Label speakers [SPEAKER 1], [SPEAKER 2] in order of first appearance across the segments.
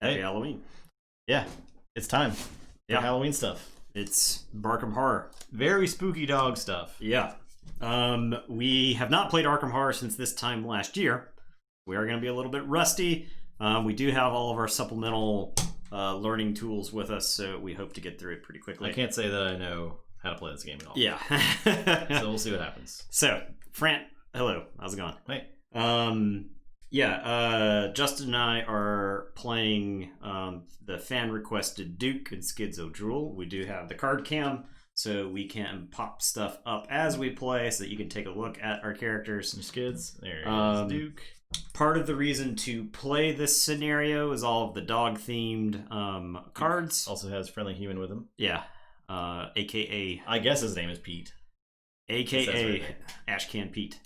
[SPEAKER 1] Happy Halloween.
[SPEAKER 2] Yeah, it's time for Halloween stuff.
[SPEAKER 1] It's Barkham Horror.
[SPEAKER 2] Very spooky dog stuff.
[SPEAKER 1] Yeah. We have not played Arkham Horror since this time last year. We are going to be a little bit rusty. We do have all of our supplemental learning tools with us, so we hope to get through it pretty quickly.
[SPEAKER 2] I can't say that I know how to play this game at all.
[SPEAKER 1] Yeah.
[SPEAKER 2] So we'll see what happens.
[SPEAKER 1] So, Frant, hello. How's it going?
[SPEAKER 2] Hey.
[SPEAKER 1] Justin and I are playing the fan-requested Duke and Schizo Drool. We do have the card cam, so we can pop stuff up as we play so that you can take a look at our characters.
[SPEAKER 2] Some skids. There is Duke.
[SPEAKER 1] Part of the reason to play this scenario is all of the dog-themed cards.
[SPEAKER 2] Also has Friendly Human with him.
[SPEAKER 1] Yeah. A.K.A.
[SPEAKER 2] I guess his name is Pete.
[SPEAKER 1] A.K.A. Right. Ashcan Pete.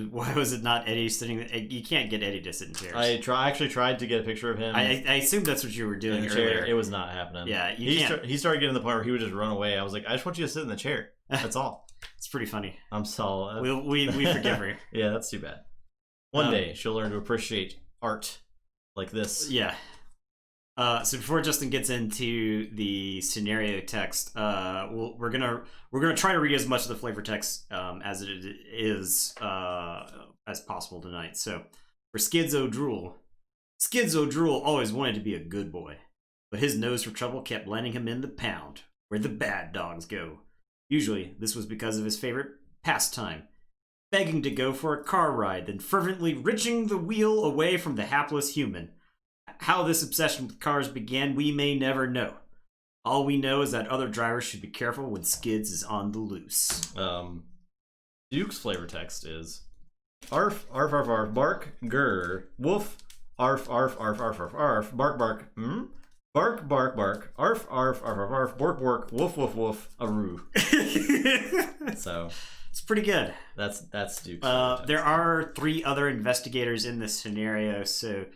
[SPEAKER 1] Why was it not Eddie sitting? You can't get Eddie to sit in chairs.
[SPEAKER 2] I actually tried to get a picture of him.
[SPEAKER 1] I assumed that's what you were doing earlier.
[SPEAKER 2] It was not happening.
[SPEAKER 1] Yeah,
[SPEAKER 2] he started getting to the point where he would just run away. I was like, I just want you to sit in the chair. That's all.
[SPEAKER 1] It's pretty funny.
[SPEAKER 2] I'm solid.
[SPEAKER 1] We forgive her.
[SPEAKER 2] Yeah, that's too bad. One day she'll learn to appreciate art like this.
[SPEAKER 1] Yeah. So before Justin gets into the scenario text, we're gonna try to read as much of the flavor text as it is as possible tonight. So for Schizo Drool always wanted to be a good boy, but his nose for trouble kept landing him in the pound, where the bad dogs go. Usually, this was because of his favorite pastime, begging to go for a car ride, then fervently wrenching the wheel away from the hapless human. How this obsession with cars began, we may never know. All we know is that other drivers should be careful when Skids is on the loose.
[SPEAKER 2] Duke's flavor text is arf, arf, arf, arf, bark, grr, woof, arf, arf, arf, arf, arf, arf, bark, bark, bark, bark, bark, arf, arf, arf, arf, arf, bork, bork, woof, woof, woof, aroo. So
[SPEAKER 1] it's pretty good.
[SPEAKER 2] That's Duke's.
[SPEAKER 1] There are 3 other investigators in this scenario, so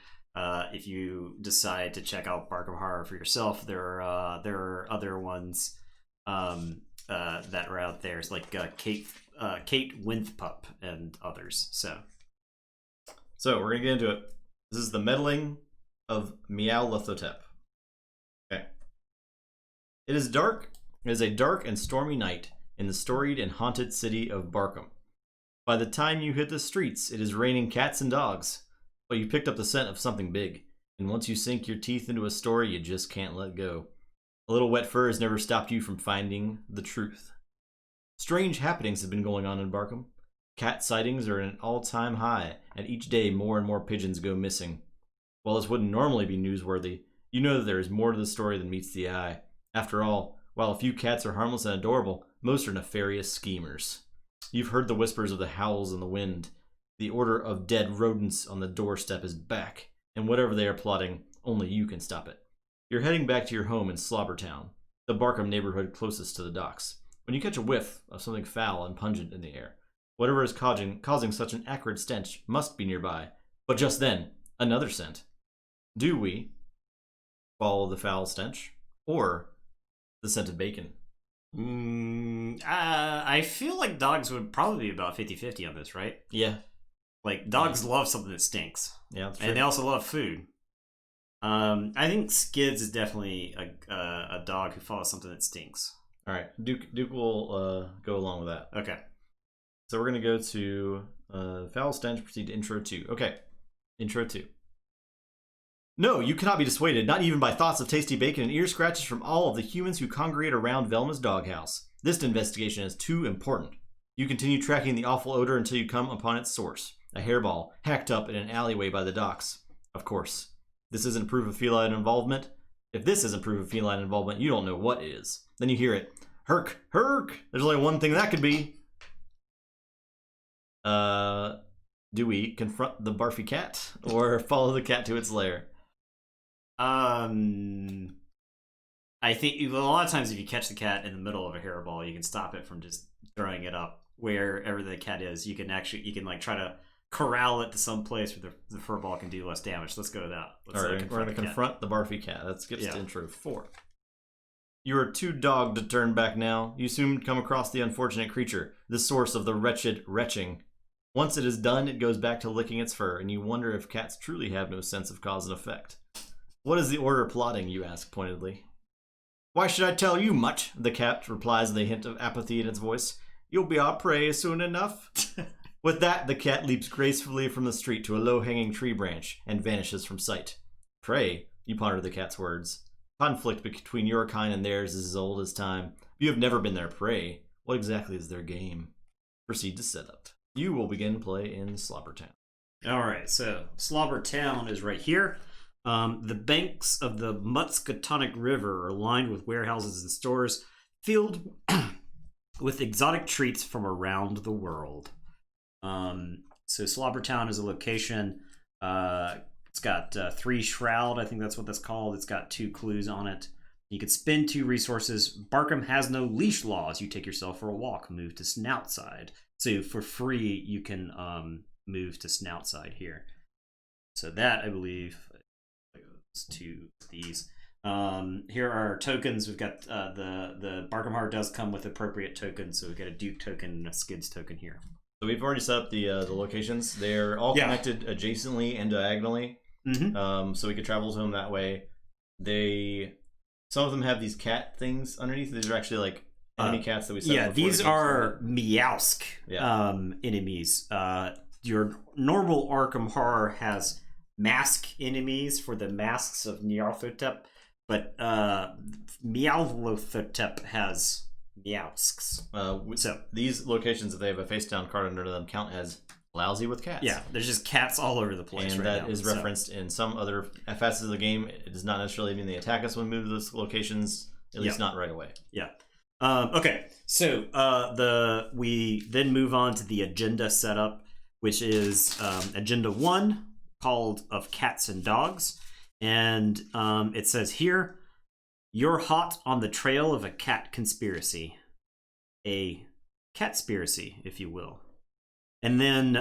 [SPEAKER 1] if you decide to check out Barkham Horror for yourself, there are other ones that are out there. It's like Kate Winthpup and others. So
[SPEAKER 2] we're gonna get into it. This is the meddling of Meowlithotep. Okay. It is dark. It is a dark and stormy night in the storied and haunted city of Barkham. By the time you hit the streets, it is raining cats and dogs. But you picked up the scent of something big, and once you sink your teeth into a story, you just can't let go. A little wet fur has never stopped you from finding the truth. Strange happenings have been going on in Barkham. Cat sightings are at an all-time high, and each day more and more pigeons go missing. While this wouldn't normally be newsworthy, you know that there is more to the story than meets the eye. After all, while a few cats are harmless and adorable, most are nefarious schemers. You've heard the whispers of the howls in the wind. The order of dead rodents on the doorstep is back, and whatever they are plotting, only you can stop it. You're heading back to your home in Slobber Town, the Barkham neighborhood closest to the docks, when you catch a whiff of something foul and pungent in the air. Whatever is causing such an acrid stench must be nearby, but just then, another scent. Do we follow the foul stench, or the scent of bacon?
[SPEAKER 1] I feel like dogs would probably be about 50-50 on this, right?
[SPEAKER 2] Yeah.
[SPEAKER 1] Like, dogs love something that stinks.
[SPEAKER 2] Yeah, that's true.
[SPEAKER 1] And they also love food. I think Skids is definitely a dog who follows something that stinks.
[SPEAKER 2] All right, Duke will go along with that.
[SPEAKER 1] Okay.
[SPEAKER 2] So we're going to go to foul stench, proceed to intro 2. Okay, intro 2. No, you cannot be dissuaded, not even by thoughts of tasty bacon and ear scratches from all of the humans who congregate around Velma's doghouse. This investigation is too important. You continue tracking the awful odor until you come upon its source. A hairball, hacked up in an alleyway by the docks. Of course. This isn't proof of feline involvement. If this isn't proof of feline involvement, you don't know what is. Then you hear it. Herk, herk! There's only one thing that could be. Do we confront the barfy cat, or follow the cat to its lair?
[SPEAKER 1] I think a lot of times if you catch the cat in the middle of a hairball, you can stop it from just throwing it up wherever the cat is. You can like try to corral it to some place where the fur ball can do less damage. Let's go to that.
[SPEAKER 2] All right, we're going to confront the barfy cat. Let's get to intro 4. You are too dogged to turn back now. You soon come across the unfortunate creature, the source of the wretched retching. Once it is done, it goes back to licking its fur, and you wonder if cats truly have no sense of cause and effect. What is the order plotting, you ask pointedly. Why should I tell you much? The cat replies with a hint of apathy in its voice. You'll be our prey soon enough. With that, the cat leaps gracefully from the street to a low-hanging tree branch and vanishes from sight. Prey, you ponder the cat's words. Conflict between your kind and theirs is as old as time. You have never been their prey. What exactly is their game? Proceed to setup. You will begin play in Slobber Town.
[SPEAKER 1] All right, so Slobber Town is right here. The banks of the Muscatonic River are lined with warehouses and stores filled with exotic treats from around the world. So Slobber Town is a location. It's got 3 shroud. I think that's what that's called. It's got 2 clues on it. You could spend 2 resources. Barkham has no leash laws. You take yourself for a walk. Move to Snoutside. So for free, you can move to Snoutside here. So that, I believe, goes to these. Here are tokens. We've got the Barkham Heart does come with appropriate tokens. So we've got a Duke token and a Skids token here.
[SPEAKER 2] So we've already set up the locations. They're all connected adjacently and diagonally.
[SPEAKER 1] Mm-hmm.
[SPEAKER 2] So we could travel to them that way. Some of them have these cat things underneath. These are actually like enemy cats that we set up.
[SPEAKER 1] These are Meowsk enemies. Your normal Arkham Horror has mask enemies for the masks of Nyarlathotep, but Nyarlathotep has Meowsks.
[SPEAKER 2] So these locations, if they have a face down card under them, count as lousy with cats.
[SPEAKER 1] Yeah, there's just cats all over the place
[SPEAKER 2] and
[SPEAKER 1] right now.
[SPEAKER 2] And that is referenced in some other facets of the game. It does not necessarily mean they attack us when we move to those locations, at least not right away.
[SPEAKER 1] Yeah. Okay, so we then move on to the agenda setup, which is Agenda 1, called Of Cats and Dogs. And it says here, you're hot on the trail of a cat conspiracy. A catspiracy, if you will. And then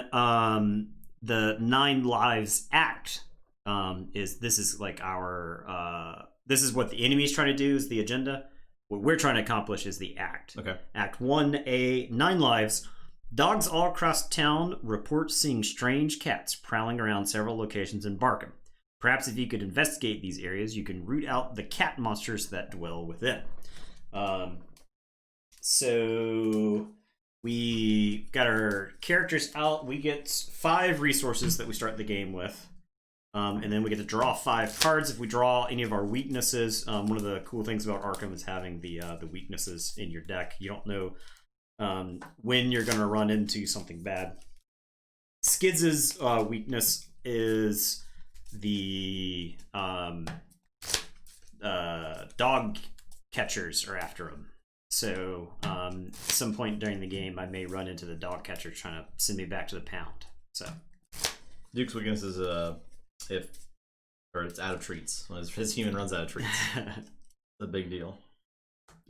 [SPEAKER 1] the 9 Lives Act this is like our this is what the enemy is trying to do, is the agenda. What we're trying to accomplish is the act.
[SPEAKER 2] Okay.
[SPEAKER 1] Act 1A, 9 Lives. Dogs all across town report seeing strange cats prowling around several locations in Barkham. Perhaps if you could investigate these areas, you can root out the cat monsters that dwell within. So we got our characters out. We get 5 resources that we start the game with. And then we get to draw 5 cards. If we draw any of our weaknesses, one of the cool things about Arkham is having the weaknesses in your deck. You don't know when you're going to run into something bad. Skids' weakness is the dog catchers are after him. So at some point during the game, I may run into the dog catcher trying to send me back to the pound. So
[SPEAKER 2] Duke's weakness is it's out of treats. When his human runs out of treats. It's a big deal.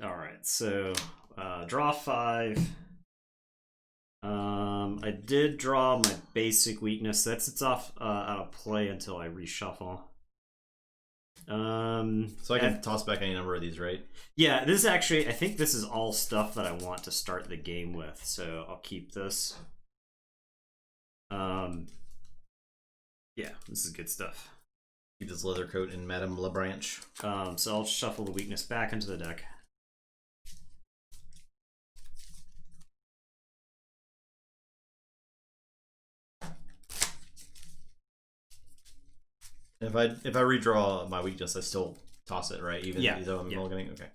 [SPEAKER 1] All right, so draw 5. I did draw my basic weakness. It's off out of play until I reshuffle.
[SPEAKER 2] So I can toss back any number of these, right?
[SPEAKER 1] Yeah, this is actually, I think this is all stuff that I want to start the game with, so I'll keep this. Yeah, this is good stuff.
[SPEAKER 2] Keep this leather coat in Madame LaBranche.
[SPEAKER 1] So I'll shuffle the weakness back into the deck.
[SPEAKER 2] If I redraw my weakness, I still toss it, right? Even though I'm mulliganing? Okay.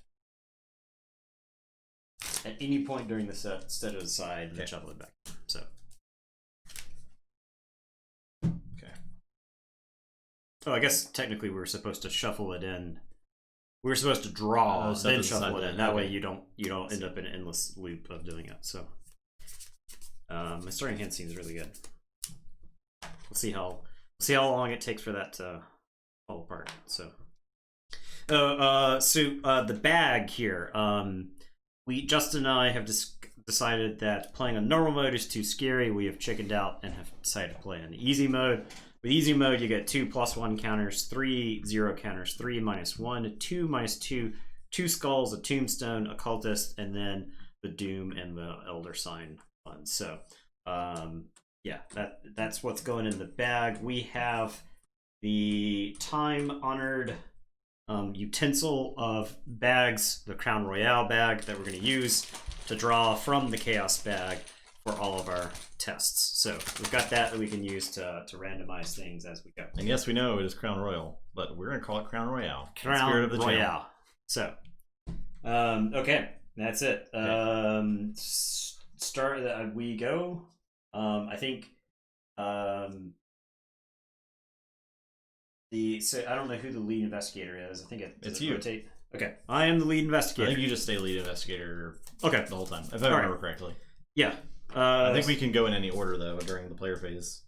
[SPEAKER 1] At any point during the set, set it aside and shuffle it back. So.
[SPEAKER 2] Okay.
[SPEAKER 1] Oh, I guess technically we were supposed to shuffle it in. We were supposed to draw, then shuffle it in. That way you don't end up in an endless loop of doing it. So, my starting hand seems really good. We'll see how long it takes for that to fall apart. So, the bag here. Justin and I have decided that playing on normal mode is too scary. We have chickened out and have decided to play on easy mode. With easy mode, you get 2 +1 counters, 3 0 counters, 3 -1, 2 -2, 2 skulls, a tombstone, a cultist, and then the doom and the elder sign ones. So, yeah, that's what's going in the bag. We have the time-honored utensil of bags, the Crown Royale bag that we're going to use to draw from the Chaos bag for all of our tests. So we've got that we can use to randomize things as we go.
[SPEAKER 2] And yes, we know it is Crown Royal, but we're going to call it Crown Royale.
[SPEAKER 1] Crown
[SPEAKER 2] Spirit of the
[SPEAKER 1] Royale.
[SPEAKER 2] channel.
[SPEAKER 1] So, okay, that's it.
[SPEAKER 2] Okay.
[SPEAKER 1] Start. We go. I think. So I don't know who the lead investigator is. I think it's you. Rotate? Okay, I am the lead investigator.
[SPEAKER 2] I think you just stay lead investigator.
[SPEAKER 1] Okay,
[SPEAKER 2] the whole time, if I remember correctly.
[SPEAKER 1] Yeah.
[SPEAKER 2] I think we can go in any order though during the player phase.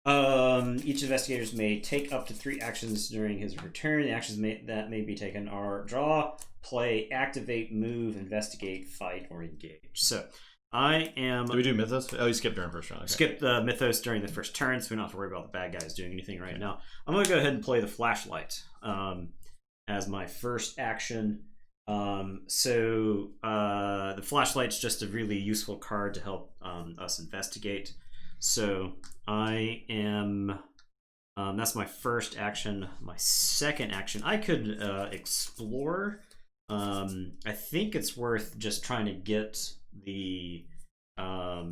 [SPEAKER 1] Each investigators may take up to 3 actions during his return. The actions that may be taken are draw, play, activate, move, investigate, fight, or engage. So I am.
[SPEAKER 2] Do we do Mythos? Oh, you skipped during first round. Okay.
[SPEAKER 1] Skip the Mythos during the first turn, so we don't have to worry about the bad guys doing anything right now. I'm going to go ahead and play the Flashlight as my first action. The Flashlight's just a really useful card to help us investigate. So I am. That's my first action. My second action, I could explore. I think it's worth just trying to get the. I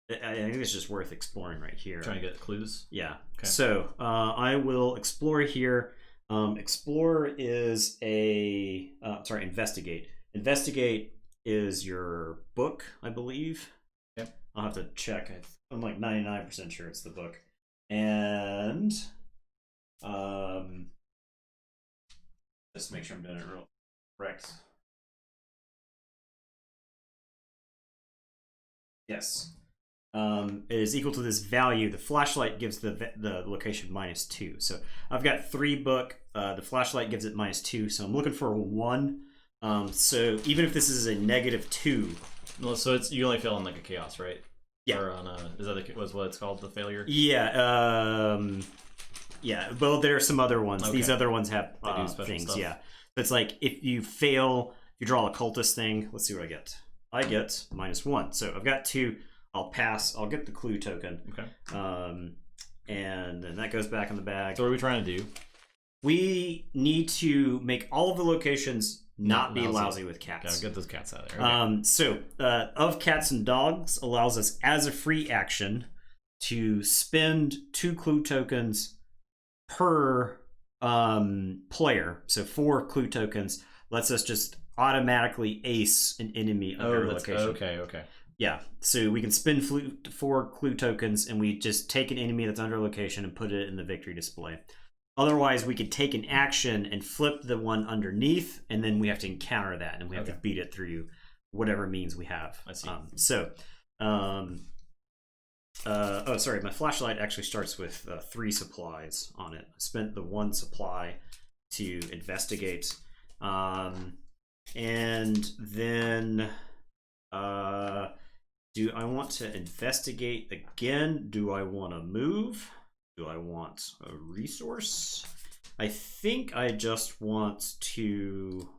[SPEAKER 1] think it's just worth exploring right here.
[SPEAKER 2] Trying to get clues.
[SPEAKER 1] Yeah.
[SPEAKER 2] Okay.
[SPEAKER 1] So I will explore here. Explore is a investigate. Investigate is your book, I believe.
[SPEAKER 2] Okay.
[SPEAKER 1] I'll have to check. I'm like 99% sure it's the book. And just make sure I'm doing it real correct. Yes. It is equal to this value. The Flashlight gives the location -2. So I've got 3 book. The Flashlight gives it -2. So I'm looking for a 1. So even if this is a -2.
[SPEAKER 2] Well, so it's you only fail on like a chaos, right?
[SPEAKER 1] Yeah.
[SPEAKER 2] Or on is that was what it's called, the failure?
[SPEAKER 1] Yeah. Yeah. Well, there are some other ones.
[SPEAKER 2] Okay.
[SPEAKER 1] These other ones have things.
[SPEAKER 2] Stuff.
[SPEAKER 1] Yeah. It's like if you fail, you draw a cultist thing. Let's see what I get. I get -1. So I've got 2. I'll pass. I'll get the clue token.
[SPEAKER 2] Okay.
[SPEAKER 1] And then that goes back in the bag.
[SPEAKER 2] So what are we trying to do?
[SPEAKER 1] We need to make all of the locations not be lousy with cats.
[SPEAKER 2] Gotta get those cats out of there. Okay.
[SPEAKER 1] Of Cats and Dogs allows us as a free action to spend 2 clue tokens per player. So 4 clue tokens lets us just automatically ace an enemy under a location.
[SPEAKER 2] Okay.
[SPEAKER 1] Yeah, so we can spend 4 clue tokens and we just take an enemy that's under a location and put it in the victory display. Otherwise, we could take an action and flip the one underneath, and then we have to encounter that, and we have to beat it through whatever means we have.
[SPEAKER 2] I see.
[SPEAKER 1] My Flashlight actually starts with 3 supplies on it. I spent the 1 supply to investigate. And then... do I want to investigate again? Do I want to move? Do I want a resource? I think I just want to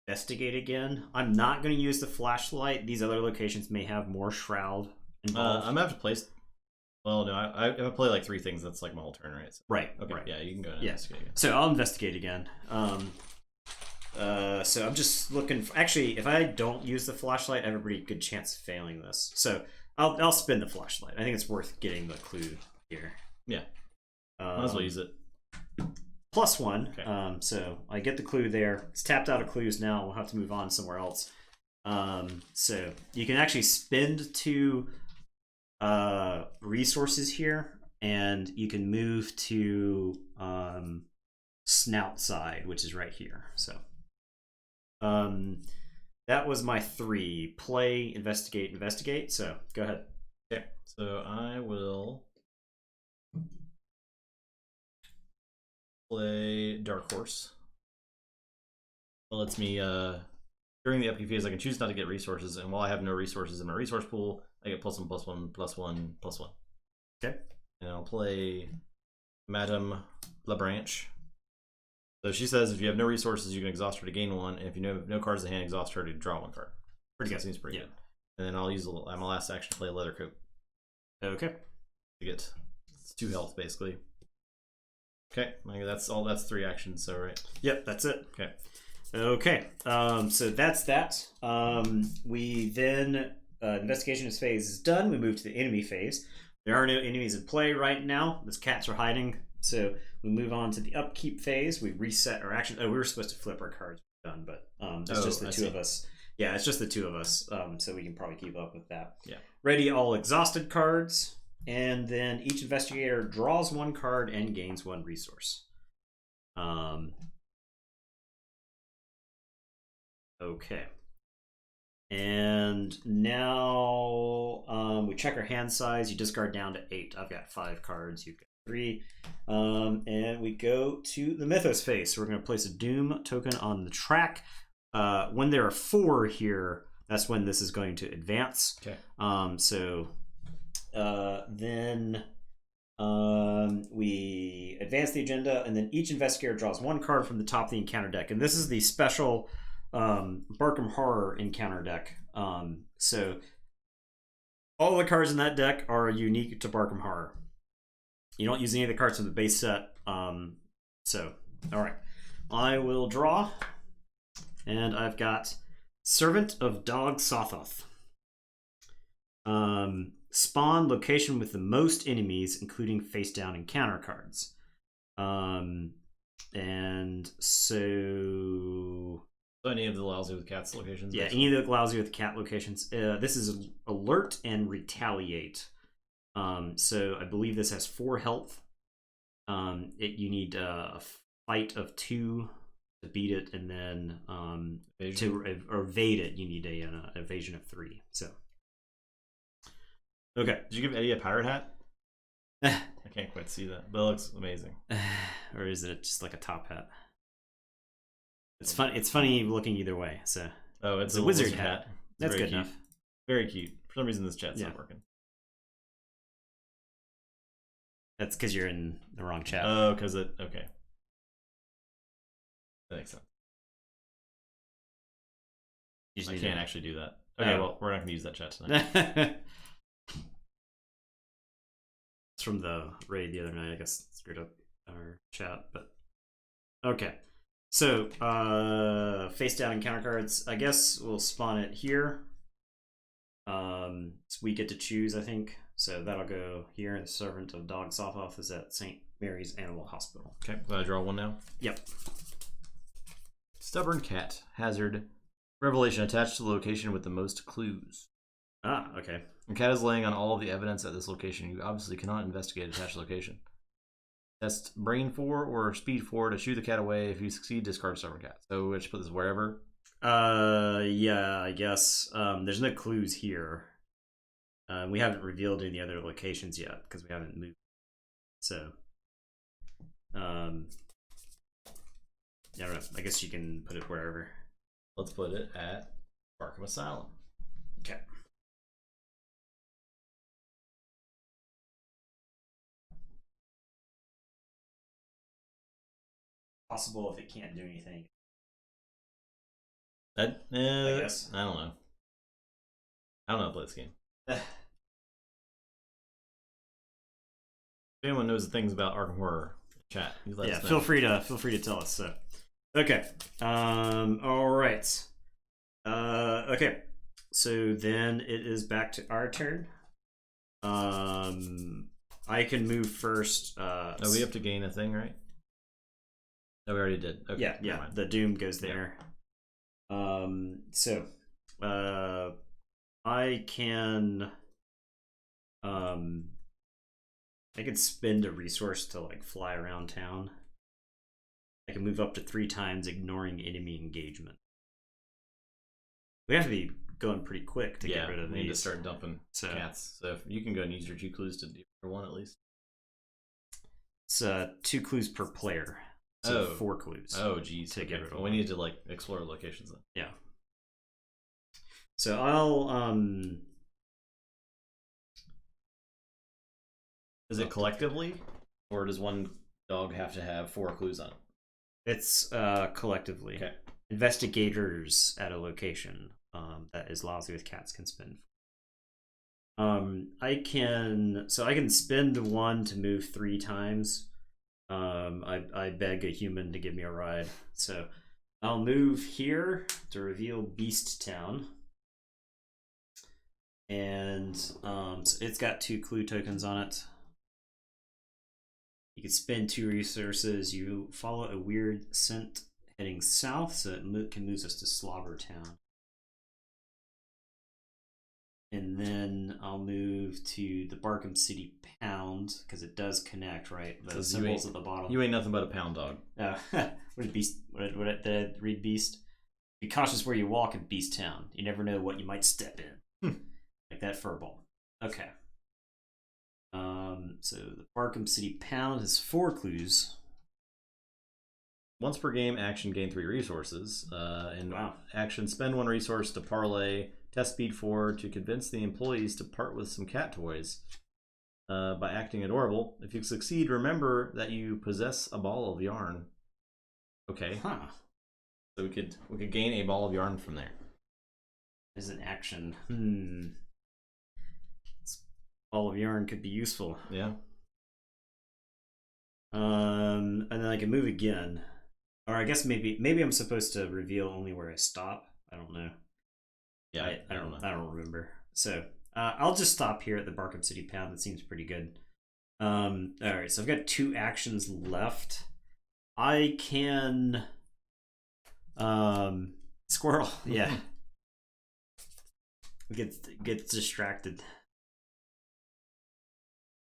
[SPEAKER 1] investigate again. I'm not going to use the Flashlight. These other locations may have more shroud involved.
[SPEAKER 2] I'm going to have to place... Well, no, I play like 3 things. That's like my whole turn, right? So,
[SPEAKER 1] right.
[SPEAKER 2] Okay,
[SPEAKER 1] right.
[SPEAKER 2] Yeah, you can go and investigate again.
[SPEAKER 1] So I'll investigate again. So I'm just looking for, actually, if I don't use the Flashlight, I have a pretty good chance of failing this. So I'll spin the Flashlight. I think it's worth getting the clue here.
[SPEAKER 2] Yeah. Might as well use it.
[SPEAKER 1] +1.
[SPEAKER 2] Okay.
[SPEAKER 1] So I get the clue there. It's tapped out of clues now. We'll have to move on somewhere else. So you can actually spend 2 resources here, and you can move to Snout side, which is right here. So that was my 3. Play, investigate. So go ahead.
[SPEAKER 2] Okay. So I will play Dark Horse. It lets me during the upkeep phase I can choose not to get resources, and while I have no resources in my resource pool, I get +1/+1/+1/+1.
[SPEAKER 1] Okay.
[SPEAKER 2] And I'll play Madame LaBranche. So she says if you have no resources, you can exhaust her to gain 1, and if you have no cards in hand, exhaust her to draw 1 card.
[SPEAKER 1] Pretty good.
[SPEAKER 2] Seems pretty good. and then I'll use my last action to play a leather coat.
[SPEAKER 1] Okay.
[SPEAKER 2] To get 2 health basically. Okay, that's all. That's 3 actions. So right.
[SPEAKER 1] Yep, that's it.
[SPEAKER 2] Okay.
[SPEAKER 1] Okay. So that's that. We then investigation phase is done. We move to the enemy phase. There are no enemies in play right now. Those cats are hiding. So we move on to the upkeep phase. We reset our action. Oh, we were supposed to flip our cards. Done, but it's just the two of us. Yeah, it's just the 2 of us. So we can probably keep up with that.
[SPEAKER 2] Yeah.
[SPEAKER 1] Ready all exhausted cards. And then each investigator draws 1 card and gains 1 resource. Okay. And now we check our hand size. You discard down to 8. I've got 5 cards. You've got 3. And we go to the Mythos Phase. So we're going to place a Doom token on the track. When there are 4 here, that's when this is going to advance.
[SPEAKER 2] Okay.
[SPEAKER 1] Then we advance the agenda, and then each investigator draws 1 card from the top of the encounter deck. And this is the special Barkham Horror encounter deck. So all the cards in that deck are unique to Barkham Horror. You don't use any of the cards from the base set. So, all right. I will draw, and I've got Servant of Dog Sothoth. Spawn location with the most enemies, including face down encounter cards. And so
[SPEAKER 2] any of the lousy with cats locations?
[SPEAKER 1] Yeah, any of the lousy with cat locations. This is alert and retaliate. So I believe this has 4 health. You need a fight of 2 to beat it, and then to evade it, you need an evasion of 3. So. Okay.
[SPEAKER 2] Did you give Eddie a pirate hat? I can't quite see that, but it looks amazing.
[SPEAKER 1] Or is it just like a top hat? It's fun. It's funny looking either way. So.
[SPEAKER 2] Oh, it's
[SPEAKER 1] a wizard hat. That's good
[SPEAKER 2] cute.
[SPEAKER 1] enough.
[SPEAKER 2] Very cute. For some reason, this chat's not working.
[SPEAKER 1] That's because you're in the wrong chat.
[SPEAKER 2] Oh, because it. Okay. That makes sense. I can't actually do that. Okay, well, we're not going to use that chat tonight.
[SPEAKER 1] It's from the raid the other night. I guess screwed up our chat, but okay. So face down encounter cards. I guess we'll spawn it here. So we get to choose, I think. So that'll go here. The Servant of Dog Sothoth is at St. Mary's Animal Hospital.
[SPEAKER 2] Okay, will I draw 1 now?
[SPEAKER 1] Yep.
[SPEAKER 2] Stubborn Cat. Hazard. Revelation attached to the location with the most clues.
[SPEAKER 1] Ah, okay.
[SPEAKER 2] The cat is laying on all of the evidence at this location. You obviously cannot investigate attached location. Test brain 4 or speed 4 to shoo the cat away. If you succeed, discard stubborn cat. So I just put this wherever.
[SPEAKER 1] Yeah, I guess. There's no clues here. We haven't revealed any other locations yet because we haven't moved. So, yeah, I don't know. I guess you can put it wherever.
[SPEAKER 2] Let's put it at Barkham Asylum.
[SPEAKER 1] Okay. Possible if it can't do anything.
[SPEAKER 2] I
[SPEAKER 1] guess.
[SPEAKER 2] I don't know. I don't know how to play this game. If anyone knows the things about Arkham Horror, chat.
[SPEAKER 1] Yeah, feel free to tell us. So, okay. All right. Okay. So then it is back to our turn. I can move first.
[SPEAKER 2] We have to gain a thing, right? No, we already did. Okay,
[SPEAKER 1] yeah. The Doom goes there. Yeah. So, I can. I could spend a resource to like fly around town. I can move up to 3 times, ignoring enemy engagement. We have to be going pretty quick to get rid of these.
[SPEAKER 2] We need to start dumping cats. So if you can go and use your 2 clues to do 1 at least.
[SPEAKER 1] It's 2 clues per player. So 4 clues.
[SPEAKER 2] Oh, geez.
[SPEAKER 1] To get rid of
[SPEAKER 2] we need to like explore locations then.
[SPEAKER 1] Yeah. So I'll
[SPEAKER 2] Is it collectively, or does one dog have to have 4 clues on it?
[SPEAKER 1] It's collectively.
[SPEAKER 2] Okay.
[SPEAKER 1] Investigators at a location that is lousy with cats can spend I can spend 1 to move 3 times. I beg a human to give me a ride. So I'll move here to reveal Beast Town. And so it's got 2 clue tokens on it. You can spend 2 resources. You follow a weird scent heading south, so it can move us to Slobber Town. And then I'll move to the Barkham City Pound because it does connect, right? The symbols at the bottom.
[SPEAKER 2] You ain't nothing but a pound dog.
[SPEAKER 1] What did Beast? What did I read? Beast. Be cautious where you walk in Beast Town. You never know what you might step in. Like that furball. Okay. So the Barkham City Pound has 4 clues.
[SPEAKER 2] Once per game, action gain 3 resources. Action, spend 1 resource to parlay. Test speed 4 to convince the employees to part with some cat toys by acting adorable. If you succeed, remember that you possess a ball of yarn. Okay.
[SPEAKER 1] Huh.
[SPEAKER 2] So we could gain a ball of yarn from there.
[SPEAKER 1] As an action. Ball of yarn could be useful.
[SPEAKER 2] Yeah.
[SPEAKER 1] And then I can move again. Or I guess maybe I'm supposed to reveal only where I stop. I don't know.
[SPEAKER 2] Yeah,
[SPEAKER 1] I don't know. I don't remember. So I'll just stop here at the Barkham City Pound. That seems pretty good. All right, so I've got 2 actions left. I can squirrel. Yeah. Get distracted.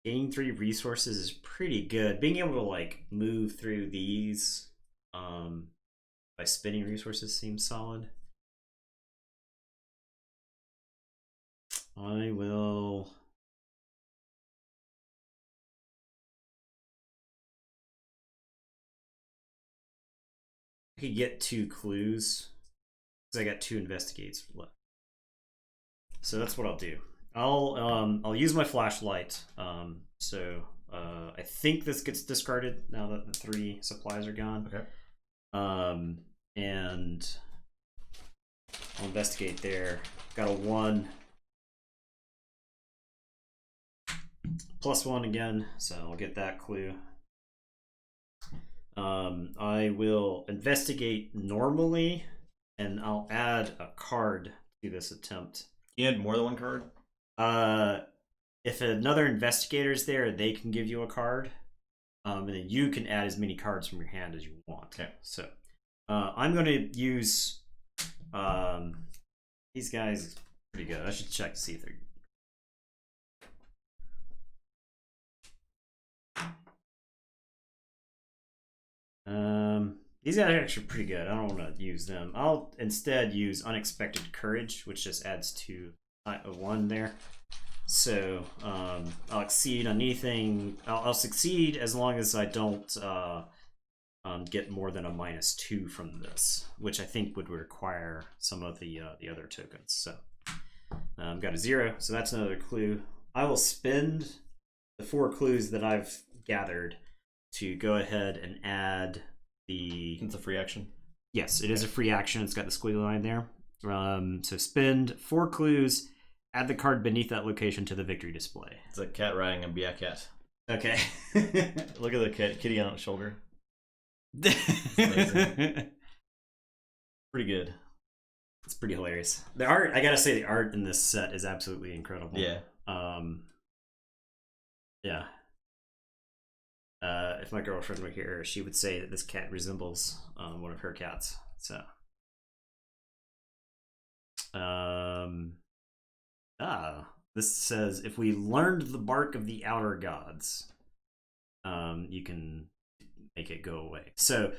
[SPEAKER 1] Gaining 3 resources is pretty good. Being able to like move through these by spending resources seems solid. I will. I could get 2 clues because I got 2 investigates left. So that's what I'll do. I'll use my flashlight. So I think this gets discarded now that the 3 supplies are gone.
[SPEAKER 2] Okay.
[SPEAKER 1] And I'll investigate there. Got a 1. +1 again, so I'll get that clue. I will investigate normally, and I'll add a card to this attempt.
[SPEAKER 2] You had more than 1 card?
[SPEAKER 1] If another investigator's there, they can give you a card. And then you can add as many cards from your hand as you want.
[SPEAKER 2] Okay.
[SPEAKER 1] So I'm going to use these guys. Pretty good. I should check to see if they're. These guys are actually pretty good. I don't want to use them. I'll instead use Unexpected Courage, which just adds to a 1 there. So I'll exceed on anything. I'll succeed as long as I don't get more than a -2 from this, which I think would require some of the other tokens. So I've got a 0, so that's another clue. I will spend the 4 clues that I've gathered to go ahead and add the.
[SPEAKER 2] It's a free action.
[SPEAKER 1] Yes, it is a free action. It's got the squiggly line there. So spend 4 clues. Add the card beneath that location to the victory display.
[SPEAKER 2] It's a cat riding a cat.
[SPEAKER 1] Okay.
[SPEAKER 2] Look at the kitty on its shoulder. Pretty good.
[SPEAKER 1] It's pretty hilarious. The art, I gotta say, the art in this set is absolutely incredible.
[SPEAKER 2] Yeah.
[SPEAKER 1] Yeah. If my girlfriend were here, she would say that this cat resembles one of her cats. So. This says if we learned the bark of the outer gods, you can make it go away. So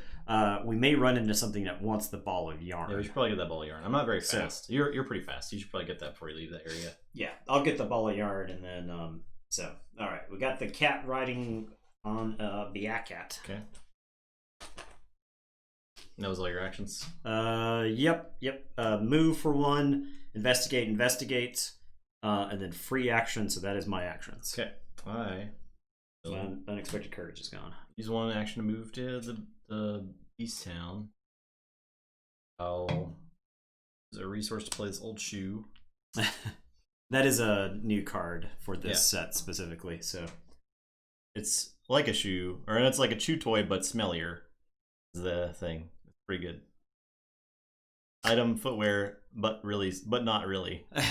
[SPEAKER 1] we may run into something that wants the ball of yarn.
[SPEAKER 2] Yeah, we should probably get that ball of yarn. I'm not very fast. So, you're pretty fast. You should probably get that before you leave that area.
[SPEAKER 1] Yeah, I'll get the ball of yarn, and then so all right, we got the cat riding on the cat.
[SPEAKER 2] Okay. And that was all your actions.
[SPEAKER 1] Yep. Move for 1, investigate, and then free action. So that is my actions.
[SPEAKER 2] Okay.
[SPEAKER 1] Unexpected Courage is gone.
[SPEAKER 2] Use 1 action to move to the Beast Town. I'll use a resource to play this old shoe.
[SPEAKER 1] That is a new card for this set specifically. So
[SPEAKER 2] it's like a shoe, or it's like a chew toy but smellier. Is the thing. It's pretty good. Item footwear, but not really. It's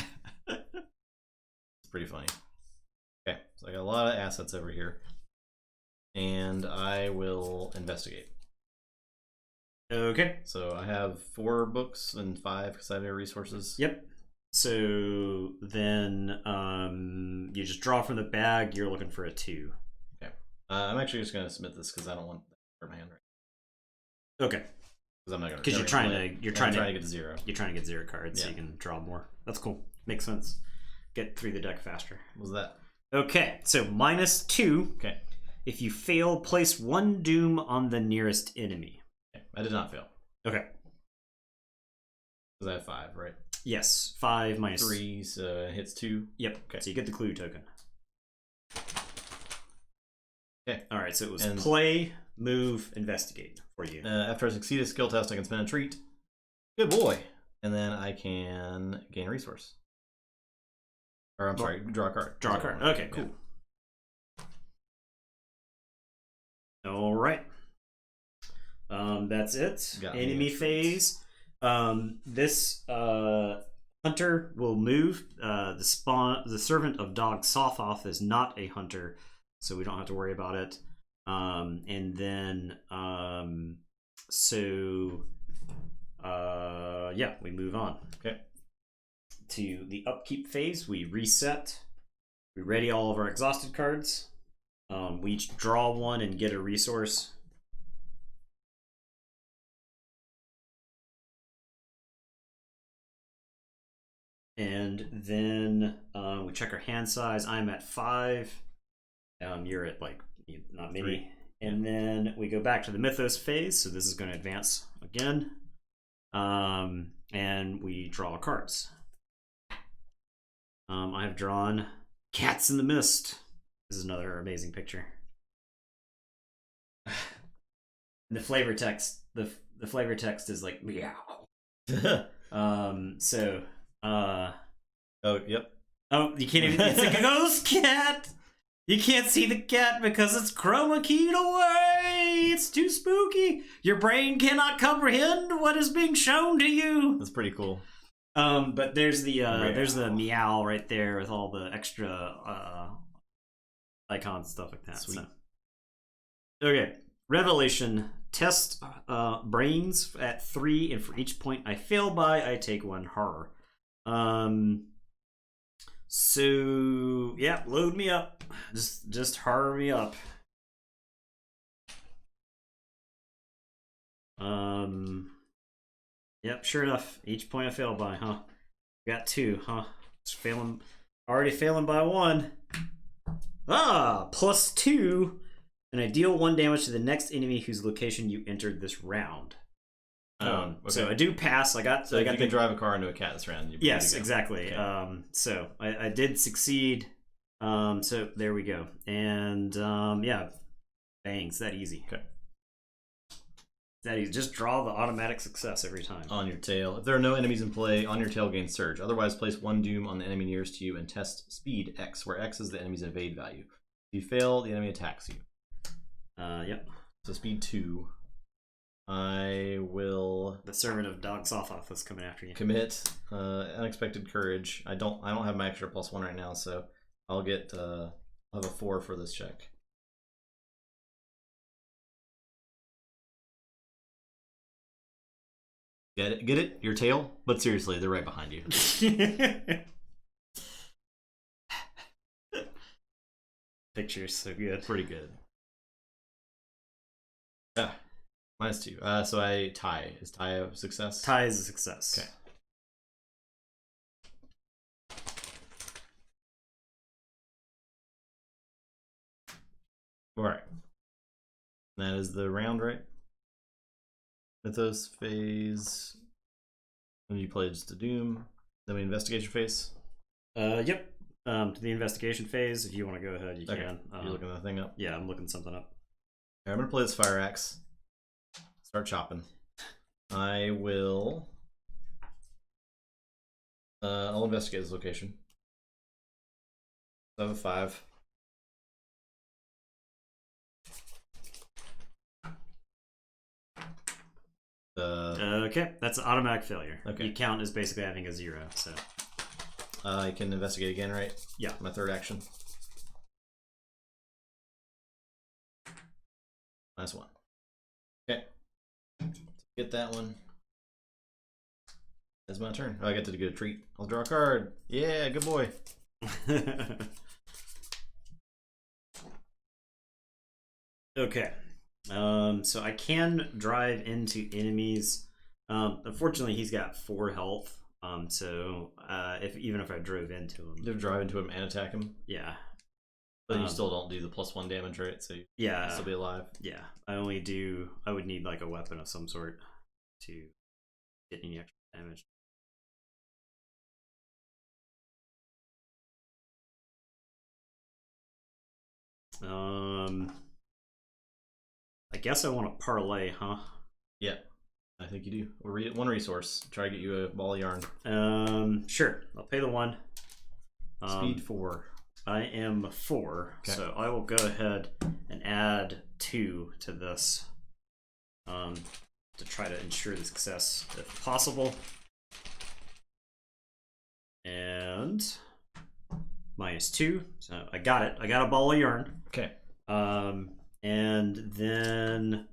[SPEAKER 2] pretty funny. Okay, so I got a lot of assets over here, and I will investigate.
[SPEAKER 1] Okay.
[SPEAKER 2] So I have 4 books and 5 because I have no resources.
[SPEAKER 1] Yep. So then you just draw from the bag. You're looking for a 2.
[SPEAKER 2] Okay. I'm actually just going to submit this because I don't want that for my hand right.
[SPEAKER 1] Okay.
[SPEAKER 2] Because I'm not going to.
[SPEAKER 1] Because you're trying to
[SPEAKER 2] get to 0.
[SPEAKER 1] You're trying to get 0 cards, so you can draw more. That's cool. Makes sense. Get through the deck faster.
[SPEAKER 2] What was that?
[SPEAKER 1] Okay. So -2.
[SPEAKER 2] Okay.
[SPEAKER 1] If you fail, place 1 doom on the nearest enemy.
[SPEAKER 2] Okay. I did not fail.
[SPEAKER 1] Okay.
[SPEAKER 2] Because I have 5, right?
[SPEAKER 1] Yes. 5 minus
[SPEAKER 2] 3, so it hits 2.
[SPEAKER 1] Yep.
[SPEAKER 2] Okay.
[SPEAKER 1] So you get the clue token.
[SPEAKER 2] Okay.
[SPEAKER 1] All right. So it was play, move, investigate for you.
[SPEAKER 2] After I succeed a skill test, I can spend a treat. Good boy. And then I can gain a resource. Or I'm sorry, draw a card.
[SPEAKER 1] Draw a card. Okay, cool. Yeah. All right. That's it. Enemy phase. This hunter will move. The servant of Dog Sothoth is not a hunter, so we don't have to worry about it. And then yeah, we move on.
[SPEAKER 2] Okay.
[SPEAKER 1] To the upkeep phase, we reset. We ready all of our exhausted cards. We each draw 1 and get a resource. And then we check our hand size. I'm at 5. You're at like not many.
[SPEAKER 2] 3.
[SPEAKER 1] And then we go back to the Mythos phase. So this is going to advance again. And we draw cards. I have drawn Cats in the Mist. This is another amazing picture. The flavor text, the flavor text is like meow.
[SPEAKER 2] Oh, yep.
[SPEAKER 1] Oh, you can't even. It's a ghost cat. You can't see the cat because it's chroma keyed away. It's too spooky. Your brain cannot comprehend what is being shown to you.
[SPEAKER 2] That's pretty cool.
[SPEAKER 1] But there's the meow right there with all the extra icons and stuff like that.
[SPEAKER 2] Sweet.
[SPEAKER 1] So. Okay. Revelation. Test brains at 3, and for each point I fail by, I take 1 horror. So yeah, load me up. Just horror me up. Yep, sure enough. Each point I fail by, huh? Got 2, huh? Just failing, already failing by 1. +2. And I deal 1 damage to the next enemy whose location you entered this round.
[SPEAKER 2] Okay.
[SPEAKER 1] So I do pass. I got
[SPEAKER 2] you can drive a car into a cat this round.
[SPEAKER 1] Yes, exactly.
[SPEAKER 2] Okay.
[SPEAKER 1] So I did succeed. So there we go. And yeah, bangs, that easy.
[SPEAKER 2] Okay.
[SPEAKER 1] That easy. Just draw the automatic success every time.
[SPEAKER 2] On your tail. If there are no enemies in play, on your tail gain surge. Otherwise, place 1 doom on the enemy nearest to you and test speed X, where X is the enemy's evade value. If you fail, the enemy attacks you.
[SPEAKER 1] Yep.
[SPEAKER 2] So speed 2. I will.
[SPEAKER 1] The servant of Dog Sothoth is coming after you.
[SPEAKER 2] Commit unexpected courage. I don't have my extra +1 right now, so I'll get I'll have a 4 for this check. Get it? Get it? Your tail? But seriously, they're right behind you.
[SPEAKER 1] Picture's so good.
[SPEAKER 2] Pretty good. Yeah. -2. So I tie. Is tie a success?
[SPEAKER 1] Tie is a success.
[SPEAKER 2] Okay. Alright. That is the round, right? Mythos phase. Then you play just a doom. Then we investigation phase.
[SPEAKER 1] Yep. To the investigation phase, if you want to go ahead, you can.
[SPEAKER 2] You're looking that thing up?
[SPEAKER 1] Yeah, I'm looking something up.
[SPEAKER 2] I'm gonna play this fire axe. Start chopping. I will. I'll investigate this location. 7-5.
[SPEAKER 1] Okay, that's an automatic failure.
[SPEAKER 2] Okay.
[SPEAKER 1] You count as basically having a 0. So
[SPEAKER 2] I can investigate again, right?
[SPEAKER 1] Yeah.
[SPEAKER 2] My third action. Nice one. Okay. Get that one. That's my turn. Oh, I get to get a treat. I'll draw a card. Yeah, good boy.
[SPEAKER 1] Okay. So I can drive into enemies. Unfortunately, he's got 4 health. So even if I drove into him,
[SPEAKER 2] You drive into him and attack him.
[SPEAKER 1] yeah.
[SPEAKER 2] But you still don't do the +1 damage, right? So you
[SPEAKER 1] Yeah.
[SPEAKER 2] still be alive.
[SPEAKER 1] Yeah. I would need like a weapon of some sort to get any extra damage. I guess I want to parlay, huh?
[SPEAKER 2] Yeah, I think you do. One resource. Try to get you a ball of yarn.
[SPEAKER 1] Sure. I'll pay the 1.
[SPEAKER 2] Speed 4.
[SPEAKER 1] I am 4,
[SPEAKER 2] okay.
[SPEAKER 1] So I will go ahead and add 2 to this to try to ensure the success if possible. And -2, so I got it. I got a ball of yarn.
[SPEAKER 2] Okay.
[SPEAKER 1] And then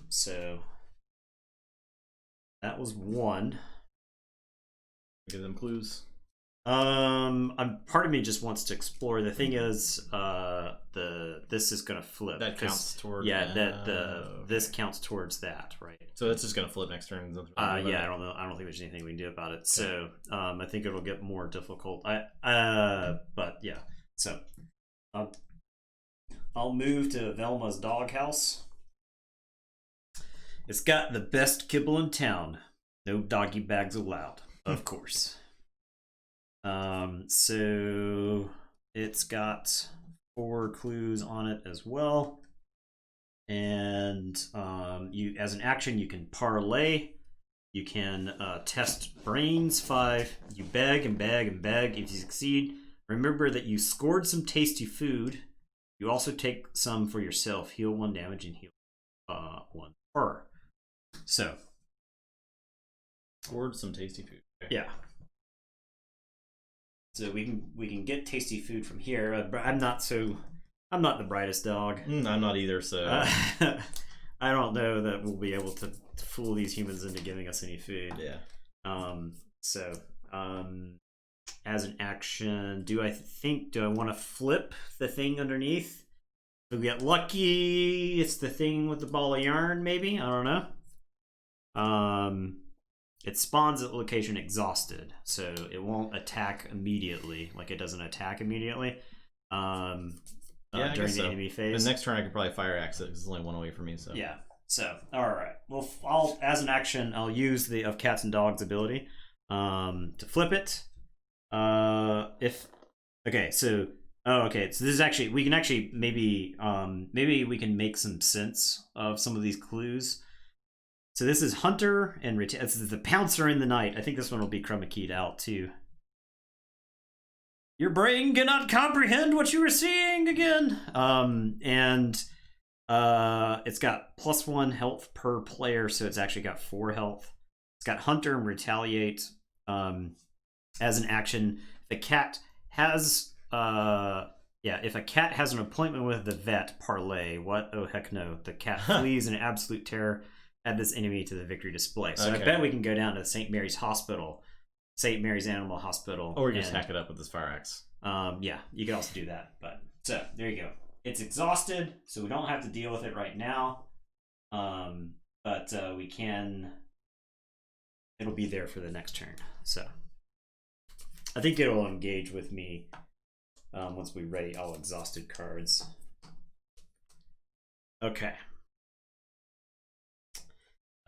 [SPEAKER 1] so that was 1.
[SPEAKER 2] Give them clues.
[SPEAKER 1] Part of me just wants to explore. The thing is, this is gonna flip.
[SPEAKER 2] That counts towards.
[SPEAKER 1] Yeah, this counts towards that, right?
[SPEAKER 2] So it's just gonna flip next turn.
[SPEAKER 1] Yeah, I don't know. I don't think there's anything we can do about it. Okay. So, I think it'll get more difficult. But yeah. So, I'll move to Velma's doghouse. It's got the best kibble in town. No doggy bags allowed, of course. So it's got 4 clues on it as well. And you, as an action, you can parlay. You can test brains 5. You beg and beg and beg. If you succeed, remember that you scored some tasty food. You also take some for yourself. Heal 1 damage and heal 1 horror. So
[SPEAKER 2] scored some tasty food. Okay.
[SPEAKER 1] Yeah. So we can get tasty food from here. I'm not the brightest dog.
[SPEAKER 2] I'm not either. So
[SPEAKER 1] I don't know that we'll be able to fool these humans into giving us any food.
[SPEAKER 2] Yeah.
[SPEAKER 1] As an action, do I want to flip the thing underneath? If we get lucky, it's the thing with the ball of yarn. Maybe, I don't know. It spawns at location exhausted, so it won't attack immediately. Like it doesn't attack immediately. During the enemy phase.
[SPEAKER 2] The next turn I could probably fire axe it because it's only 1 away from me. So
[SPEAKER 1] yeah. So all right. Well, I'll as an action I'll use the of cats and dogs ability to flip it. So this is actually we can actually maybe we can make some sense of some of these clues. So this is Hunter and this is the Pouncer in the Night. I think this one will be chroma keyed out too. Your brain cannot comprehend what you are seeing again. It's got +1 health per player, so it's actually got 4 health. It's got Hunter and Retaliate. As an action, if a cat has if a cat has an appointment with the vet, parlay. What? Oh heck no! The cat flees in absolute terror. Add this enemy to the victory display. So okay. I bet we can go down to St. Mary's Hospital, St. Mary's Animal Hospital,
[SPEAKER 2] or just hack it up with this fire axe.
[SPEAKER 1] Yeah, you could also do that. But so there you go. It's exhausted, so we don't have to deal with it right now. But we can. It'll be there for the next turn. So I think it'll engage with me once we ready all exhausted cards. Okay.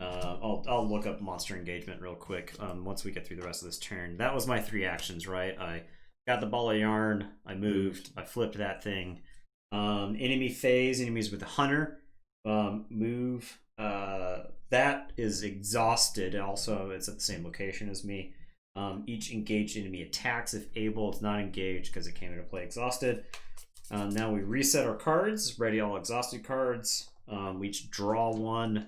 [SPEAKER 1] I'll look up monster engagement real quick once we get through the rest of this turn. That was my 3 actions, right? I got the ball of yarn, I moved, I flipped that thing. Enemy phase, enemies with the hunter. Move. That is exhausted. Also, it's at the same location as me. Each engaged enemy attacks if able. It's not engaged because it came into play exhausted. Now we reset our cards. Ready all exhausted cards. We each draw one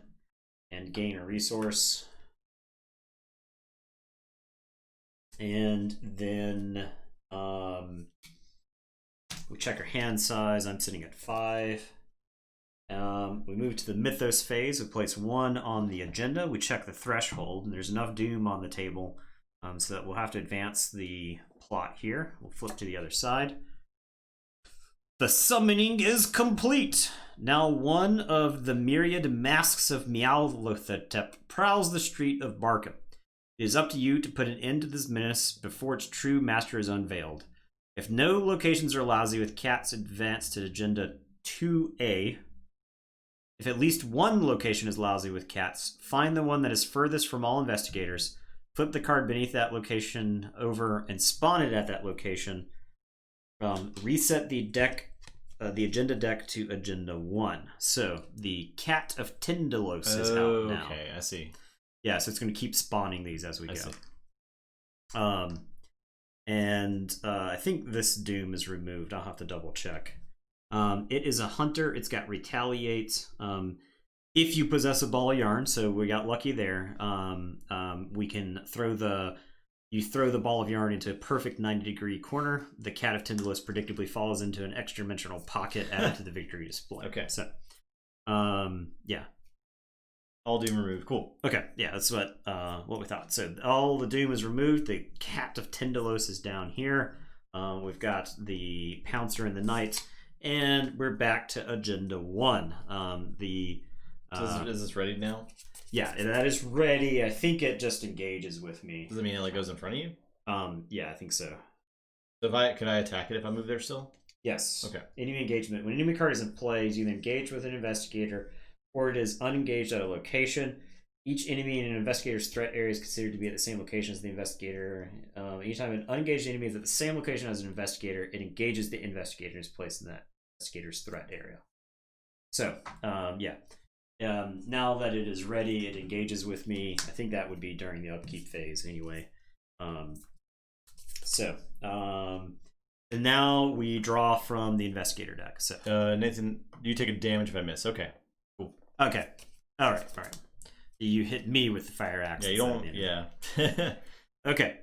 [SPEAKER 1] and gain a resource. And then we check our hand size. I'm sitting at 5. We move to the Mythos Phase. We place 1 on the agenda. We check the threshold, and there's enough doom on the table so that we'll have to advance the plot here. We'll flip to the other side. The summoning is complete. Now one of the myriad masks of Meowlothotep prowls the street of Barkham. It is up to you to put an end to this menace before its true master is unveiled. If no locations are lousy with cats, advance to Agenda 2A. If at least one location is lousy with cats, find the one that is furthest from all investigators, flip the card beneath that location over, and spawn it at that location. Reset the deck, the agenda deck to Agenda 1. So the Cat of Tyndalos is out now.
[SPEAKER 2] Okay, I see.
[SPEAKER 1] Yeah, so it's going to keep spawning these as we go.
[SPEAKER 2] See.
[SPEAKER 1] I think this doom is removed. I'll have to double check. It is a hunter. It's got retaliate. If you possess a ball of yarn, so we got lucky there. We can throw the ball of yarn into a perfect 90-degree corner. The Cat of Tyndalos predictably falls into an extra-dimensional pocket added to the victory display.
[SPEAKER 2] Okay.
[SPEAKER 1] So, yeah.
[SPEAKER 2] All doom removed. Cool.
[SPEAKER 1] Okay, yeah, that's what we thought. So all the doom is removed. The Cat of Tyndalos is down here. We've got the Pouncer and the Knight, and we're back to Agenda 1.
[SPEAKER 2] Is this ready now?
[SPEAKER 1] Yeah, that is ready. I think it just engages with me.
[SPEAKER 2] Does it mean it like goes in front of you?
[SPEAKER 1] Yeah, I think so.
[SPEAKER 2] So can I attack it if I move there still?
[SPEAKER 1] Yes.
[SPEAKER 2] Okay.
[SPEAKER 1] Enemy engagement. When an enemy card is in play, is either engaged with an investigator or it is unengaged at a location. Each enemy in an investigator's threat area is considered to be at the same location as the investigator. Anytime an unengaged enemy is at the same location as an investigator, it engages the investigator and is placed in that investigator's threat area. So, yeah. Now that it is ready, it engages with me. I think that would be during the upkeep phase anyway. And now we draw from the investigator deck. So,
[SPEAKER 2] Nathan, you take a damage if I miss. Okay. Cool.
[SPEAKER 1] Okay. All right. You hit me with the fire axe.
[SPEAKER 2] Yeah, you don't. Yeah.
[SPEAKER 1] Okay.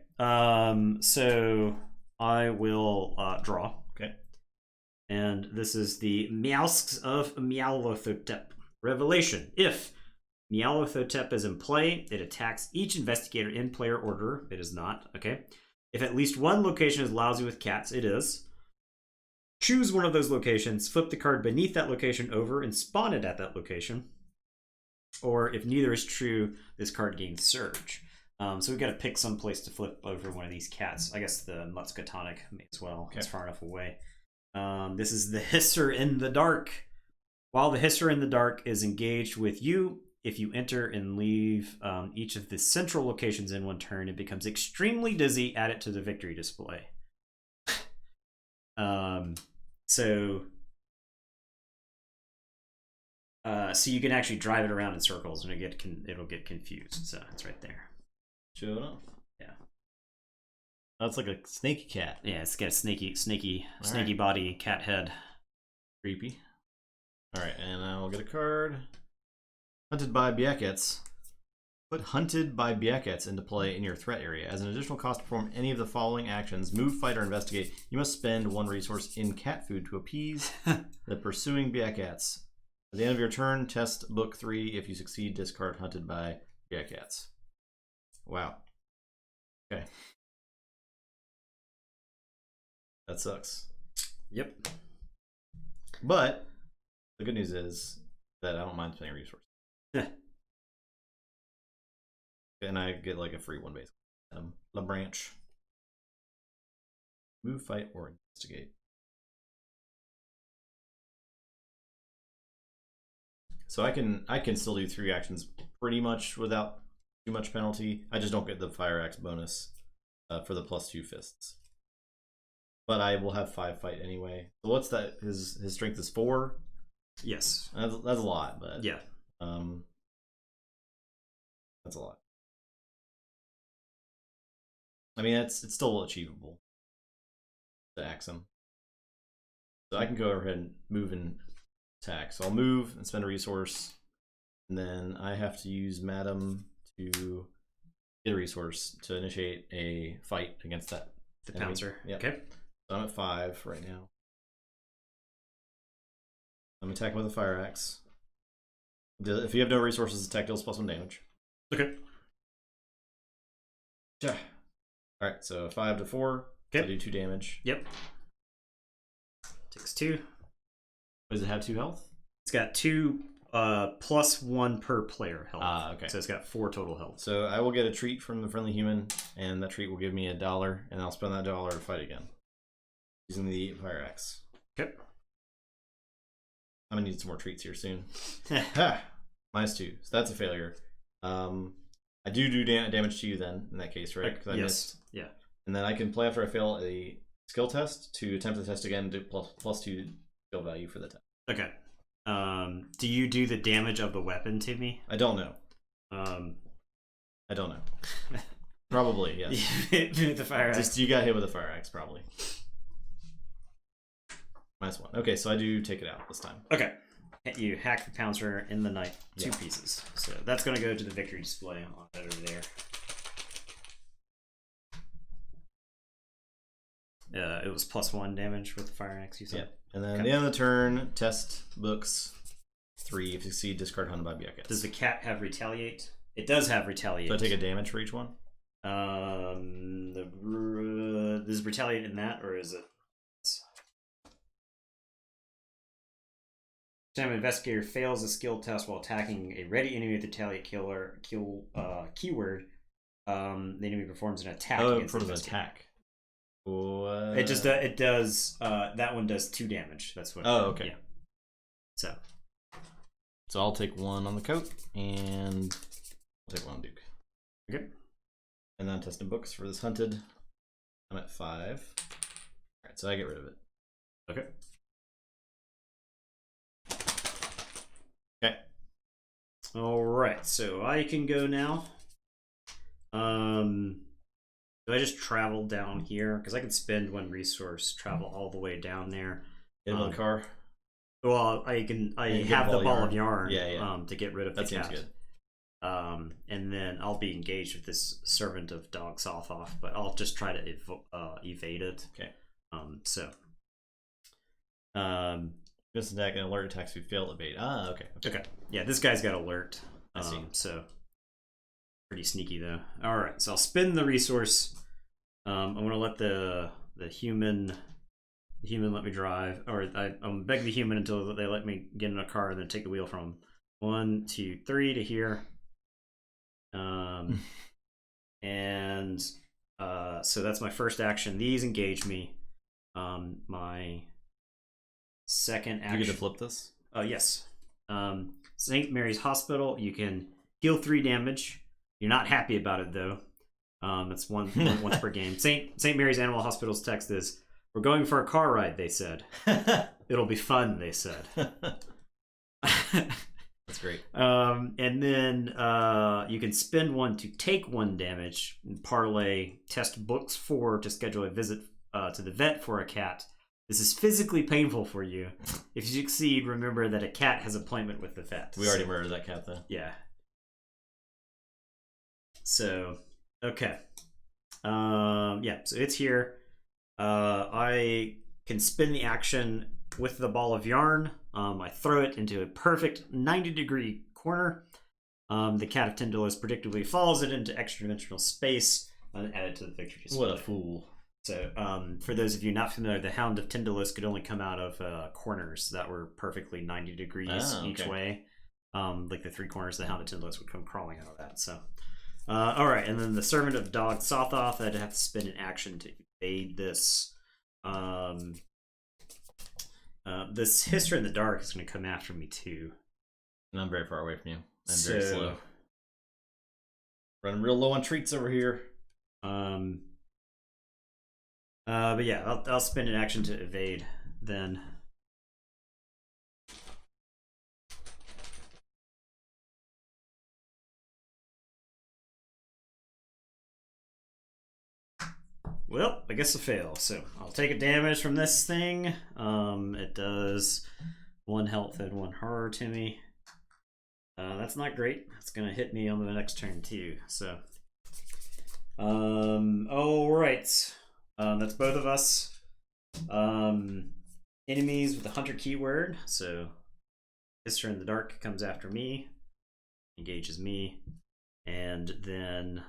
[SPEAKER 1] So I will draw.
[SPEAKER 2] Okay.
[SPEAKER 1] And this is the Meowsks of Meowlothotep. Revelation. If Meowlothotep is in play, it attacks each investigator in player order. It is not. Okay. If at least one location is lousy with cats, it is. Choose one of those locations, flip the card beneath that location over, and spawn it at that location. Or if neither is true, this card gains Surge. So we've got to pick some place to flip over one of these cats. I guess the Mutskatonic may as well. Okay. It's far enough away. This is the Hisser in the Dark. While the Hisser in the Dark is engaged with you, if you enter and leave each of the central locations in one turn, it becomes extremely dizzy. Add it to the victory display. So you can actually drive it around in circles, and it'll get confused. So it's right there.
[SPEAKER 2] Show it off.
[SPEAKER 1] Yeah.
[SPEAKER 2] That's like a snaky cat.
[SPEAKER 1] Yeah, it's got a snaky
[SPEAKER 2] right.
[SPEAKER 1] body, cat head.
[SPEAKER 2] Creepy. All right, and I'll get a card. Hunted by Biakets. Put Hunted by Biakets into play in your threat area. As an additional cost to perform any of the following actions: move, fight, or investigate. You must spend 1 resource in cat food to appease the pursuing Biakets. At the end of your turn, test book 3. If you succeed, discard Hunted by Biakets. Wow. Okay. That sucks.
[SPEAKER 1] Yep.
[SPEAKER 2] But the good news is that I don't mind spending resources. And I get like a free one basically. La Branch. Move, fight, or investigate. So I can still do 3 actions pretty much without too much penalty. I just don't get the fire axe bonus for the +2 fists. But I will have 5 fight anyway. So what's that? His strength is 4.
[SPEAKER 1] Yes.
[SPEAKER 2] That's a lot, but
[SPEAKER 1] yeah.
[SPEAKER 2] That's a lot. I mean, it's still achievable to axe him. So I can go ahead and move and attack. So I'll move and spend a resource, and then I have to use Madam to get a resource to initiate a fight against that.
[SPEAKER 1] The Pouncer.
[SPEAKER 2] Yep.
[SPEAKER 1] Okay.
[SPEAKER 2] So I'm at 5 right now. I'm attacking with a fire axe. If you have no resources, attack deals +1 damage.
[SPEAKER 1] Okay.
[SPEAKER 2] Yeah. Alright, so 5 to 4.
[SPEAKER 1] Okay.
[SPEAKER 2] So I do 2 damage.
[SPEAKER 1] Yep. Takes 2.
[SPEAKER 2] Does it have 2 health?
[SPEAKER 1] It's got 2 +1 per player health.
[SPEAKER 2] Ah, okay.
[SPEAKER 1] So it's got 4 total health.
[SPEAKER 2] So I will get a treat from the friendly human, and that treat will give me $1, and I'll spend that $1 to fight again. Using the fire axe.
[SPEAKER 1] Okay.
[SPEAKER 2] I'm gonna need some more treats here soon. Ha! -2. So that's a failure. I do damage to you then, in that case, right? Because I missed.
[SPEAKER 1] Yeah.
[SPEAKER 2] And then I can play after I fail a skill test to attempt the test again to +2 skill value for the test.
[SPEAKER 1] Okay. Do you do the damage of the weapon to me?
[SPEAKER 2] I don't know. I don't know. Probably, yes.
[SPEAKER 1] The fire axe.
[SPEAKER 2] Just you got hit with a fire axe, probably. -1. Okay, so I do take it out this time.
[SPEAKER 1] Okay. You hack the Pouncer in the night, 2 pieces. So that's going to go to the victory display on that over there. It was +1 damage with the fire axe, you said?
[SPEAKER 2] Yeah. And then at the end of the turn, test books 3. If you succeed, discard hunted by Buckets.
[SPEAKER 1] Does the cat have retaliate? It does have retaliate.
[SPEAKER 2] So I take a damage for each one?
[SPEAKER 1] Does retaliate in that, or is it? Time an investigator fails a skill test while attacking a ready enemy with retaliate keyword, the enemy performs an attack against the investigator.
[SPEAKER 2] Attack.
[SPEAKER 1] It just it does that one does 2 damage. That's what.
[SPEAKER 2] Oh, okay.
[SPEAKER 1] Yeah.
[SPEAKER 2] So I'll take 1 on the coat, and I'll take 1 on Duke.
[SPEAKER 1] Okay.
[SPEAKER 2] And then testing books for this hunted. I'm at 5. Alright, so I get rid of it.
[SPEAKER 1] Okay.
[SPEAKER 2] Okay.
[SPEAKER 1] Alright, so I can go now. Do I just travel down here? Because I can spend 1 resource, travel all the way down there.
[SPEAKER 2] Get in the car.
[SPEAKER 1] Well, I have the ball of yarn.
[SPEAKER 2] Yeah.
[SPEAKER 1] To get rid of the cat.
[SPEAKER 2] That seems good.
[SPEAKER 1] And then I'll be engaged with this servant of Dog Sothoth, but I'll just try to evade it.
[SPEAKER 2] Okay. This attack and alert attacks we fail to evade. Ah, okay.
[SPEAKER 1] Okay. Yeah, this guy's got alert.
[SPEAKER 2] I see.
[SPEAKER 1] So pretty sneaky though. All right, so I'll spend the resource. I'm gonna let the human let me drive, or I'm beg the human until they let me get in a car and then take the wheel from them. 1, 2, 3 to here. And so that's my first action. These engage me. My second action.
[SPEAKER 2] Do you get to flip this?
[SPEAKER 1] Yes. St. Mary's Hospital. You can heal 3 damage. You're not happy about it though. It's once per game. St. Mary's Animal Hospital's text is, "We're going for a car ride," they said. "It'll be fun," they said.
[SPEAKER 2] That's great.
[SPEAKER 1] And then you can spend 1 to take 1 damage. And parlay test books 4 to schedule a visit to the vet for a cat. This is physically painful for you. If you succeed, remember that a cat has appointment with the vet.
[SPEAKER 2] We already murdered that cat though.
[SPEAKER 1] Yeah. So, okay. Yeah, so it's here. I can spin the action with the ball of yarn. I throw it into a perfect 90-degree corner. The cat of Tyndalos predictably follows it into extra-dimensional space and add it to the victory display.
[SPEAKER 2] What a fool.
[SPEAKER 1] So, for those of you not familiar, the Hound of Tyndalos could only come out of corners that were perfectly 90 degrees each way. Like the 3 corners of the Hound of Tyndalos would come crawling out of that. So, alright, and then the Servant of Dog Sothoth, I'd have to spend an action to evade this. This History in the Dark is going to come after me too.
[SPEAKER 2] And I'm very far away from you. I'm very slow. Running real low on treats over here.
[SPEAKER 1] But yeah, I'll spend an action to evade then. Well, I guess a fail. So I'll take a damage from this thing. It does 1 health and 1 horror to me. That's not great. It's gonna hit me on the next turn too. So, all right. That's both of us. Enemies with the hunter keyword. So, Hister in the Dark comes after me, engages me, and then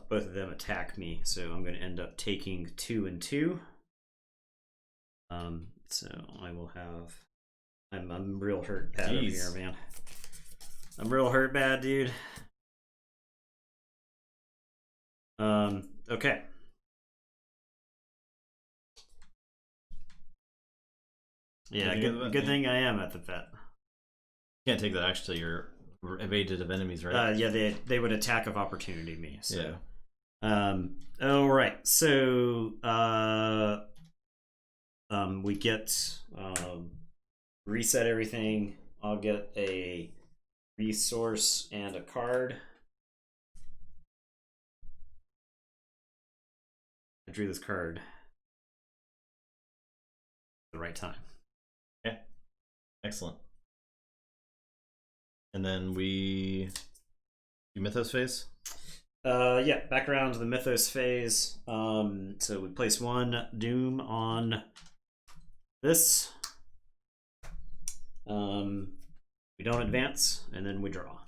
[SPEAKER 1] both of them attack me. So I'm going to end up taking 2 and 2. So I will have. I'm real hurt bad over here, man. I'm real hurt bad, dude. Okay. Yeah, good thing I am at the vet.
[SPEAKER 2] You can't take that action till you're evaded of enemies, right?
[SPEAKER 1] Yeah, they would attack of opportunity me. So.
[SPEAKER 2] Yeah.
[SPEAKER 1] All right. So we get reset everything. I'll get a resource and a card. I drew this card at the right time.
[SPEAKER 2] Yeah. Excellent. And then we do Mythos Phase?
[SPEAKER 1] Yeah, back around to the Mythos Phase. So we place 1 Doom on this. We don't advance, and then we draw.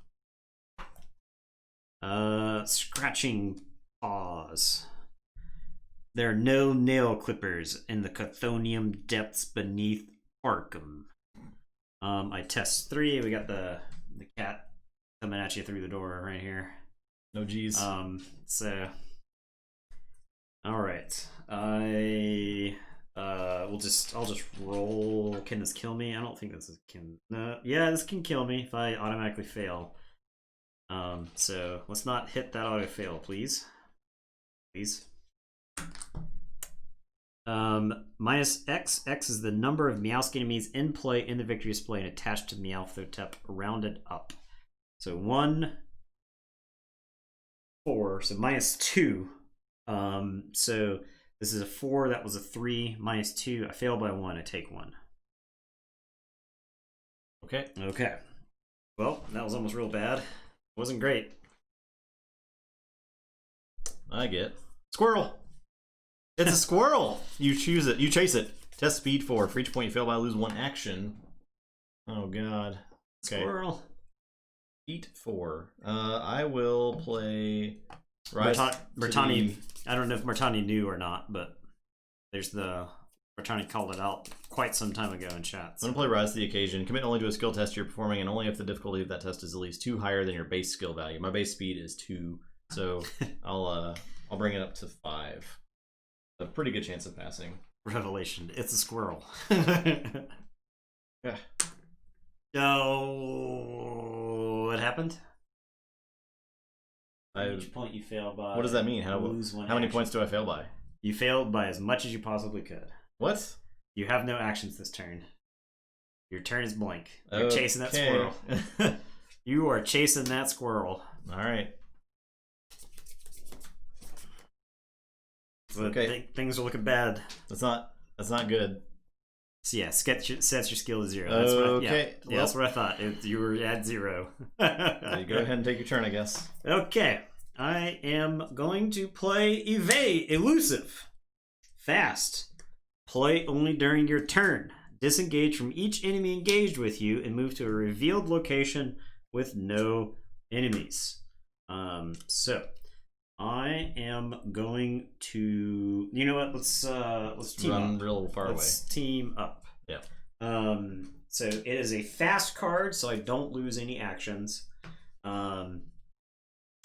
[SPEAKER 1] Scratching Paws. There are no nail clippers in the Chthonium depths beneath Barkham. I test 3. We got the cat coming at you through the door right here.
[SPEAKER 2] No G's.
[SPEAKER 1] So all right. I'll just roll. Can this kill me? I don't think this can. No, yeah, this can kill me if I automatically fail. So let's not hit that auto fail, please. Please. Minus X. X is the number of Meowsk enemies in play in the victory display and attached to Meowthotep, rounded up. So 1, 4. So minus 2. So this is a 4. That was a 3. Minus 2. I fail by 1. I take 1.
[SPEAKER 2] Okay.
[SPEAKER 1] Okay. Well, that was almost real bad. Wasn't great.
[SPEAKER 2] I get squirrel. It's a squirrel. You choose it. You chase it. Test speed 4. For each point you fail by, lose 1 action. Oh god.
[SPEAKER 1] Okay. Squirrel.
[SPEAKER 2] Speed 4. I will play.
[SPEAKER 1] Bertani. I don't know if Bertani knew or not, but there's the Bertani called it out quite some time ago in chat.
[SPEAKER 2] So. I'm gonna play Rise to the Occasion. Commit only to a skill test you're performing, and only if the difficulty of that test is at least 2 higher than your base skill value. My base speed is 2, so I'll bring it up to 5. A pretty good chance of passing.
[SPEAKER 1] Revelation. It's a squirrel.
[SPEAKER 2] Yeah.
[SPEAKER 1] Oh, what happened? Each point you fail by.
[SPEAKER 2] What does that mean? How many points do I fail by?
[SPEAKER 1] You failed by as much as you possibly could.
[SPEAKER 2] What?
[SPEAKER 1] You have no actions this turn. Your turn is blank. You're chasing that squirrel. You are chasing that squirrel.
[SPEAKER 2] All right.
[SPEAKER 1] So okay. Things are looking bad.
[SPEAKER 2] That's not good.
[SPEAKER 1] So yeah, sets your skill to 0.
[SPEAKER 2] That's okay.
[SPEAKER 1] Well, that's what I thought. You were at 0.
[SPEAKER 2] You go ahead and take your turn, I guess.
[SPEAKER 1] Okay. I am going to play Elusive. Fast. Play only during your turn. Disengage from each enemy engaged with you and move to a revealed location with no enemies. So I am going to. You know what? Let's team
[SPEAKER 2] run
[SPEAKER 1] up.
[SPEAKER 2] Real far away.
[SPEAKER 1] Let's team up.
[SPEAKER 2] Yeah.
[SPEAKER 1] So it is a fast card, so I don't lose any actions.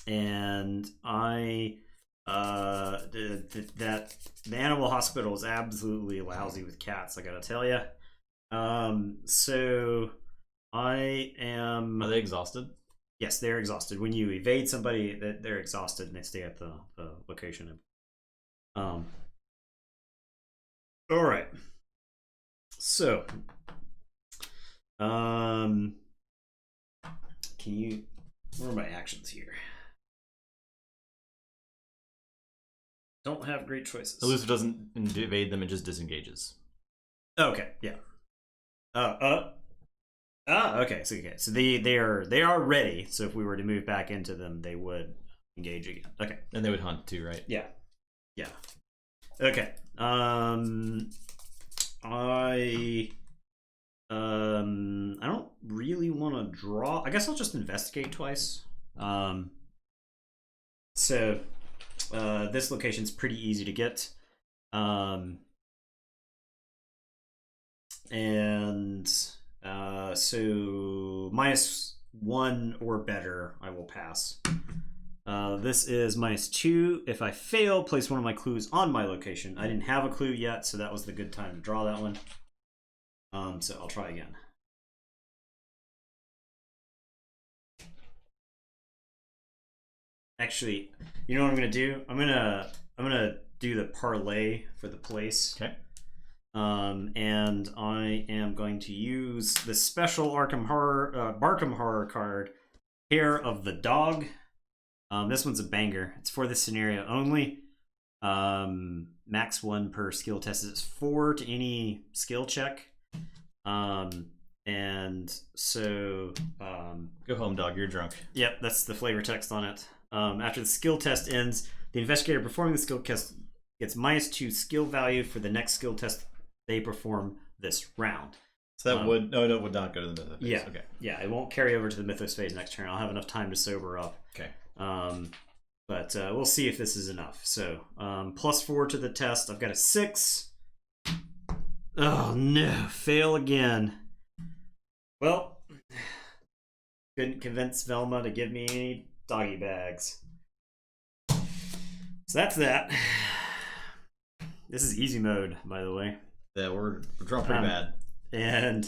[SPEAKER 1] And I the animal hospital is absolutely lousy with cats, I gotta tell you. So I am.
[SPEAKER 2] Are they exhausted?
[SPEAKER 1] Yes, they're exhausted. When you evade somebody, they're exhausted and they stay at the location. All right. So, can you What are my actions here? Don't have great choices.
[SPEAKER 2] Elusive doesn't invade them; it just disengages.
[SPEAKER 1] Okay, yeah. Okay. So they are ready. So if we were to move back into them, they would engage again. Okay.
[SPEAKER 2] And they would hunt too, right?
[SPEAKER 1] Yeah. Okay. I don't really want to draw. I guess I'll just investigate twice. So this location's pretty easy to get. And so -1 or better, I will pass. This is -2. If I fail, place one of my clues on my location. I didn't have a clue yet, so that was the good time to draw that one. So I'll try again. Actually, you know what I'm gonna do? I'm gonna do the parlay for the place.
[SPEAKER 2] Okay.
[SPEAKER 1] And I am going to use the special Barkham Horror card, Hair of the Dog. This one's a banger. It's for this scenario only. Max 1 per skill test. It's 4 to any skill check. And so
[SPEAKER 2] Go home, dog. You're drunk.
[SPEAKER 1] Yep, that's the flavor text on it. After the skill test ends, the investigator performing the skill test gets -2 skill value for the next skill test they perform this round.
[SPEAKER 2] So that would it would not go to the Mythos phase.
[SPEAKER 1] Yeah.
[SPEAKER 2] Okay.
[SPEAKER 1] Yeah, it won't carry over to the Mythos phase next turn. I'll have enough time to sober up.
[SPEAKER 2] Okay.
[SPEAKER 1] But we'll see if this is enough. So +4 to the test. I've got a 6. Oh no, fail again. Well, couldn't convince Velma to give me any doggy bags. So that's that. This is easy mode, by the way.
[SPEAKER 2] Yeah, we're drawing pretty bad.
[SPEAKER 1] And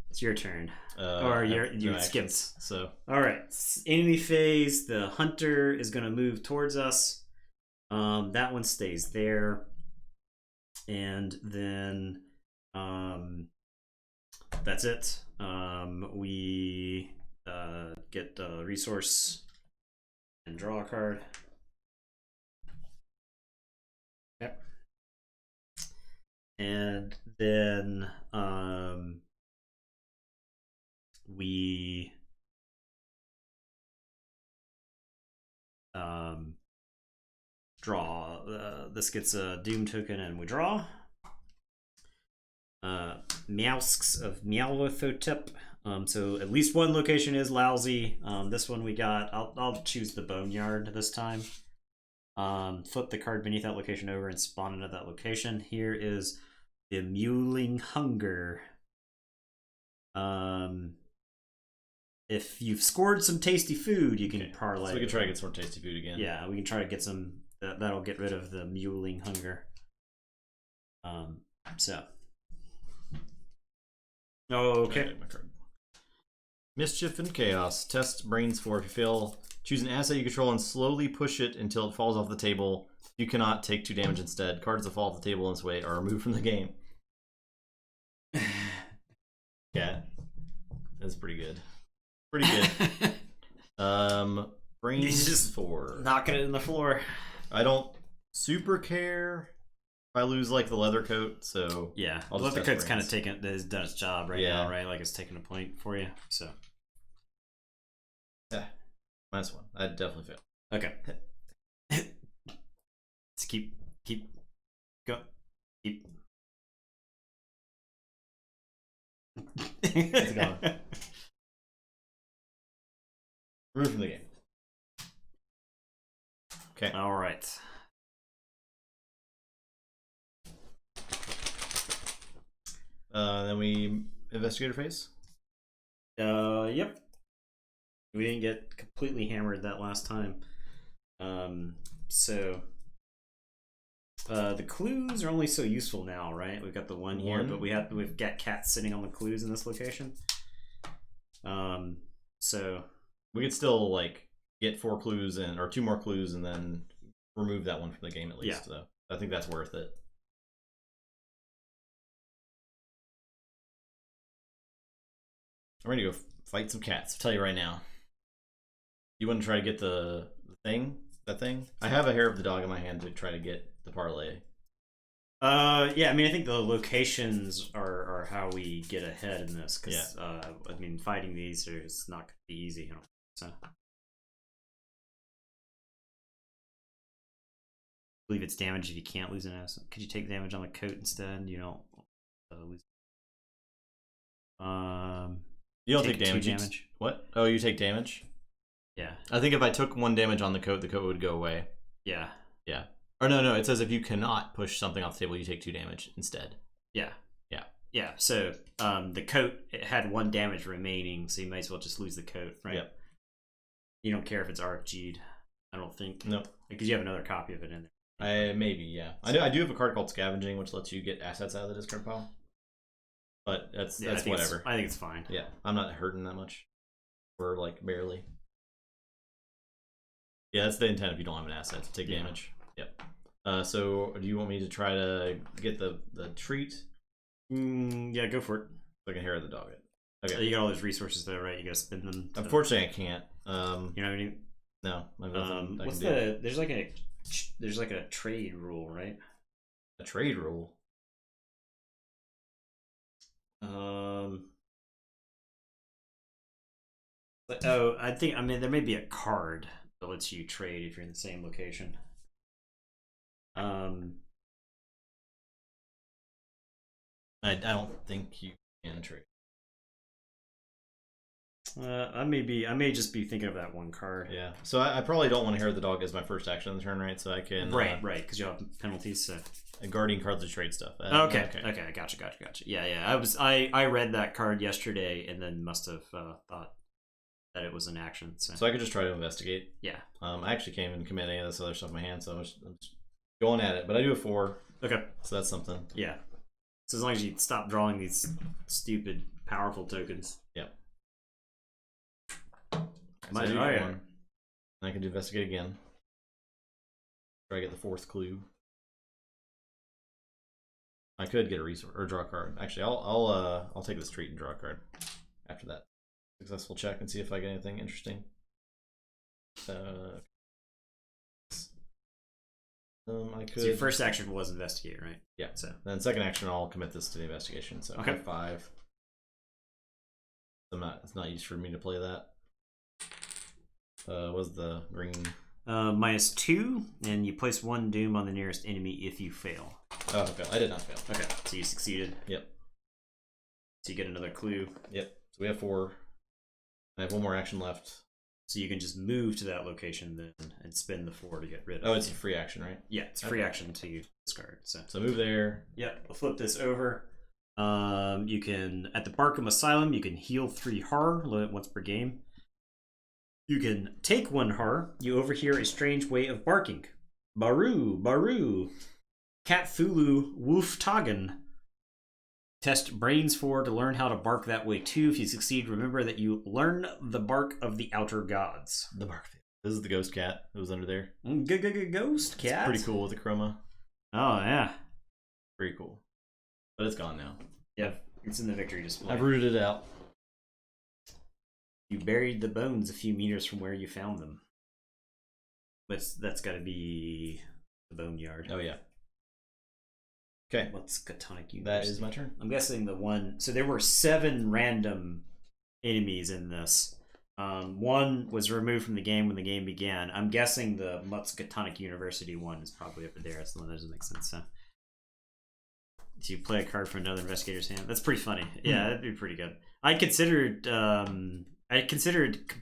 [SPEAKER 1] it's your turn. Or you skipped.
[SPEAKER 2] So
[SPEAKER 1] all right, enemy phase. The hunter is going to move towards us. That one stays there, and then that's it. We get a resource and draw a card. Yep. And then we draw. This gets a doom token, and we draw. Meowsks of Meowlothotep. So at least one location is lousy. This one we got. I'll choose the Boneyard this time. Flip the card beneath that location over and spawn into that location. Here is the Mewling Hunger. If you've scored some tasty food, you can parlay.
[SPEAKER 2] So we can try to get some more tasty food again.
[SPEAKER 1] Yeah, we can try to get some. That'll get rid of the Mewling Hunger. So. Okay.
[SPEAKER 2] Mischief and Chaos. Test Brains 4. If you fail, choose an asset you control and slowly push it until it falls off the table. You cannot take 2 damage instead. Cards that fall off the table in this way are removed from the game. Yeah. That's pretty good. Pretty good. Brains
[SPEAKER 1] just
[SPEAKER 2] 4.
[SPEAKER 1] Knocking it in the floor.
[SPEAKER 2] I don't super care if I lose like the leather coat, so
[SPEAKER 1] yeah,
[SPEAKER 2] I'll
[SPEAKER 1] the
[SPEAKER 2] just
[SPEAKER 1] leather
[SPEAKER 2] test
[SPEAKER 1] coat's
[SPEAKER 2] brains.
[SPEAKER 1] kind of has done its job right now, right? Like it's taking a point for you. So
[SPEAKER 2] yeah, -1. I'd definitely fail.
[SPEAKER 1] Okay. Let's keep go. Keep.
[SPEAKER 2] It's gone. Removed from the game. Okay.
[SPEAKER 1] All right.
[SPEAKER 2] Then we investigator phase.
[SPEAKER 1] Yep. We didn't get completely hammered that last time. So the clues are only so useful now, right? We've got the one here, but we've got cats sitting on the clues in this location. So
[SPEAKER 2] we could still like get 4 clues or 2 more clues and then remove that one from the game at least.
[SPEAKER 1] Yeah.
[SPEAKER 2] So I think that's worth it. I'm ready to go fight some cats. I'll tell you right now. You want to try to get the thing? That thing? I have a hair of the dog in my hand to try to get the parlay.
[SPEAKER 1] Yeah, I mean, I think the locations are how we get ahead in this, because, I mean, fighting these is not going to be easy, you know, so. I believe it's damage if you can't lose an asset. Could you take damage on the coat instead? You don't lose.
[SPEAKER 2] You don't take damage. What? Oh, you take damage?
[SPEAKER 1] Yeah.
[SPEAKER 2] I think if I took 1 damage on the coat would go away.
[SPEAKER 1] Yeah.
[SPEAKER 2] Yeah. Or no, it says if you cannot push something off the table, you take 2 damage instead.
[SPEAKER 1] Yeah.
[SPEAKER 2] Yeah.
[SPEAKER 1] Yeah. So the coat, it had 1 damage remaining, so you might as well just lose the coat, right?
[SPEAKER 2] Yep.
[SPEAKER 1] You don't care if it's RFG'd, I don't think.
[SPEAKER 2] No.
[SPEAKER 1] Because you have another copy of it in there.
[SPEAKER 2] Maybe, yeah. I do have a card called Scavenging, which lets you get assets out of the discard pile. But that's whatever.
[SPEAKER 1] I think it's fine.
[SPEAKER 2] Yeah, I'm not hurting that much. We're like barely. Yeah, that's the intent if you don't have an asset to take damage. Yep. So do you want me to try to get the treat?
[SPEAKER 1] Yeah, go for it.
[SPEAKER 2] So I can hair the dog it. Okay.
[SPEAKER 1] You got all those resources though, right? You gotta spend them.
[SPEAKER 2] Unfortunately, I can't.
[SPEAKER 1] You know what I mean?
[SPEAKER 2] No.
[SPEAKER 1] What's the? There's like a trade rule, right?
[SPEAKER 2] A trade rule.
[SPEAKER 1] I mean there may be a card that lets you trade if you're in the same location.
[SPEAKER 2] I don't think you can trade.
[SPEAKER 1] I may just be thinking of that one card.
[SPEAKER 2] Yeah. So I probably don't want to hair the dog as my first action on the turn, right? So I can
[SPEAKER 1] right, because you have penalties. So
[SPEAKER 2] guarding cards to trade stuff.
[SPEAKER 1] Okay. Gotcha. Yeah. I read that card yesterday and then must have thought that it was an action. So
[SPEAKER 2] I could just try to investigate.
[SPEAKER 1] Yeah.
[SPEAKER 2] I actually can't even commit any of this other stuff in my hand, so I'm just going at it. But I do have 4.
[SPEAKER 1] Okay.
[SPEAKER 2] So that's something.
[SPEAKER 1] Yeah. So as long as you stop drawing these stupid powerful tokens.
[SPEAKER 2] Yep.
[SPEAKER 1] So
[SPEAKER 2] I can do investigate again. Try to get the 4th clue. I could get a resource or draw a card. Actually, I'll take this treat and draw a card after that successful check and see if I get anything interesting. I could.
[SPEAKER 1] So your first action was investigate, right?
[SPEAKER 2] Yeah. So then second action, I'll commit this to the investigation. So
[SPEAKER 1] okay.
[SPEAKER 2] 5. It's not used for me to play that. Was the green?
[SPEAKER 1] -2, and you place 1 doom on the nearest enemy if you fail.
[SPEAKER 2] Oh, okay. I did not fail.
[SPEAKER 1] Okay, so you succeeded.
[SPEAKER 2] Yep.
[SPEAKER 1] So you get another clue.
[SPEAKER 2] Yep. So we have 4. I have 1 more action left.
[SPEAKER 1] So you can just move to that location then and spend the 4 to get rid of.
[SPEAKER 2] Oh, it's a free action, right?
[SPEAKER 1] Yeah, it's a free action to discard. So
[SPEAKER 2] move there.
[SPEAKER 1] Yep. I'll flip this over. You can at the Barkham Asylum you can heal 3 horror, load it once per game. You can take 1 horror. You overhear a strange way of barking. Baru, Baru. Catfulu Wolf Tagen. Test brains 4 to learn how to bark that way too. If you succeed, remember that you learn the bark of the outer gods.
[SPEAKER 2] The bark. This is the ghost cat that was under there.
[SPEAKER 1] Ghost cat.
[SPEAKER 2] It's pretty cool with the chroma.
[SPEAKER 1] Oh yeah.
[SPEAKER 2] Pretty cool. But it's gone now.
[SPEAKER 1] Yep. It's in the victory display.
[SPEAKER 2] I've rooted it out.
[SPEAKER 1] You buried the bones a few meters from where you found them. But that's got to be the boneyard.
[SPEAKER 2] Oh, yeah. Okay.
[SPEAKER 1] What's Catonic University?
[SPEAKER 2] That is my turn.
[SPEAKER 1] I'm guessing the one... So there were 7 random enemies in this. 1 was removed from the game when the game began. I'm guessing the Mutskatonic University one is probably over there. That's the one that doesn't make sense. So you play a card from another investigator's hand. That's pretty funny. Yeah, that'd be pretty good. I considered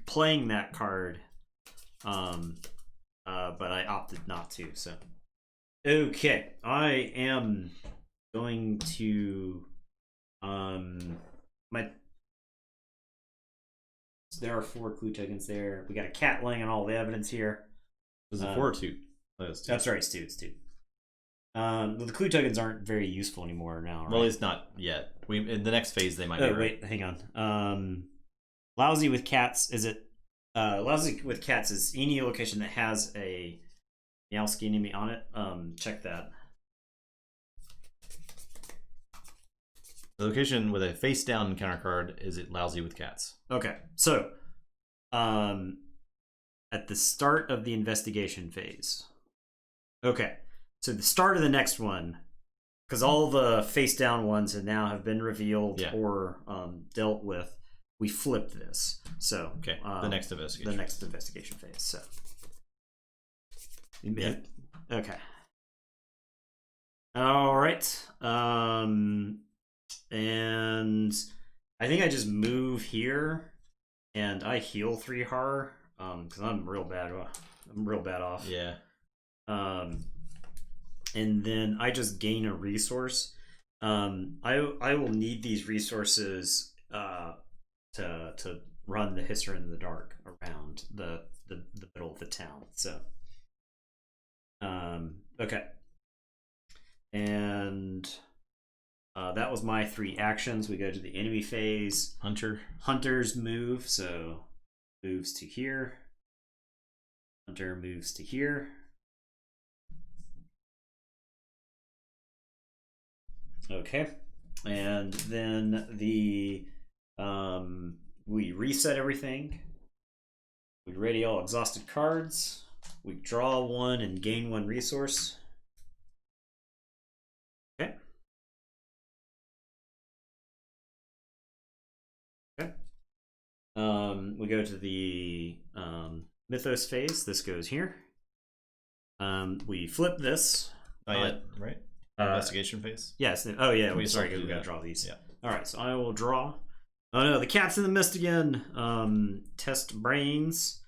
[SPEAKER 1] playing that card, but I opted not to. So okay, I am going to there are 4 clue tokens there. We got a cat laying on all the evidence here.
[SPEAKER 2] Was it 4 or 2? Oh, it's 2.
[SPEAKER 1] That's right, it's 2. It's 2. The clue tokens aren't very useful anymore now, right?
[SPEAKER 2] Well, it's not yet. In the next phase they might be.
[SPEAKER 1] Oh, wait, hang on. Lousy with cats, is it... Lousy with cats is any location that has a Meowski enemy on it. Check that.
[SPEAKER 2] The location with a face-down encounter card is it lousy with cats.
[SPEAKER 1] Okay, so... at the start of the investigation phase. Okay, so the start of the next one, because all the face down ones have been revealed or dealt with. We flipped this. So
[SPEAKER 2] okay, the next investigation.
[SPEAKER 1] The next investigation phase. So okay. All right. And I think I just move here, and I heal 3 horror because I'm real bad. I'm real bad off.
[SPEAKER 2] Yeah.
[SPEAKER 1] And then I just gain a resource. I will need these resources to run the Hisser in the Dark around the middle of the town. So okay. And that was my 3 actions. We go to the enemy phase. Hunter's move, so moves to here. Hunter moves to here. Okay. And then we reset everything. We ready all exhausted cards. We draw 1 and gain 1 resource. Okay. Okay. We go to the Mythos phase. This goes here. We flip this.
[SPEAKER 2] Not yet, right? Investigation phase?
[SPEAKER 1] Yes. Oh, yeah. We gotta draw these.
[SPEAKER 2] Yeah.
[SPEAKER 1] All right, so I will draw. Oh, no. The cat's in the mist again. Test brains.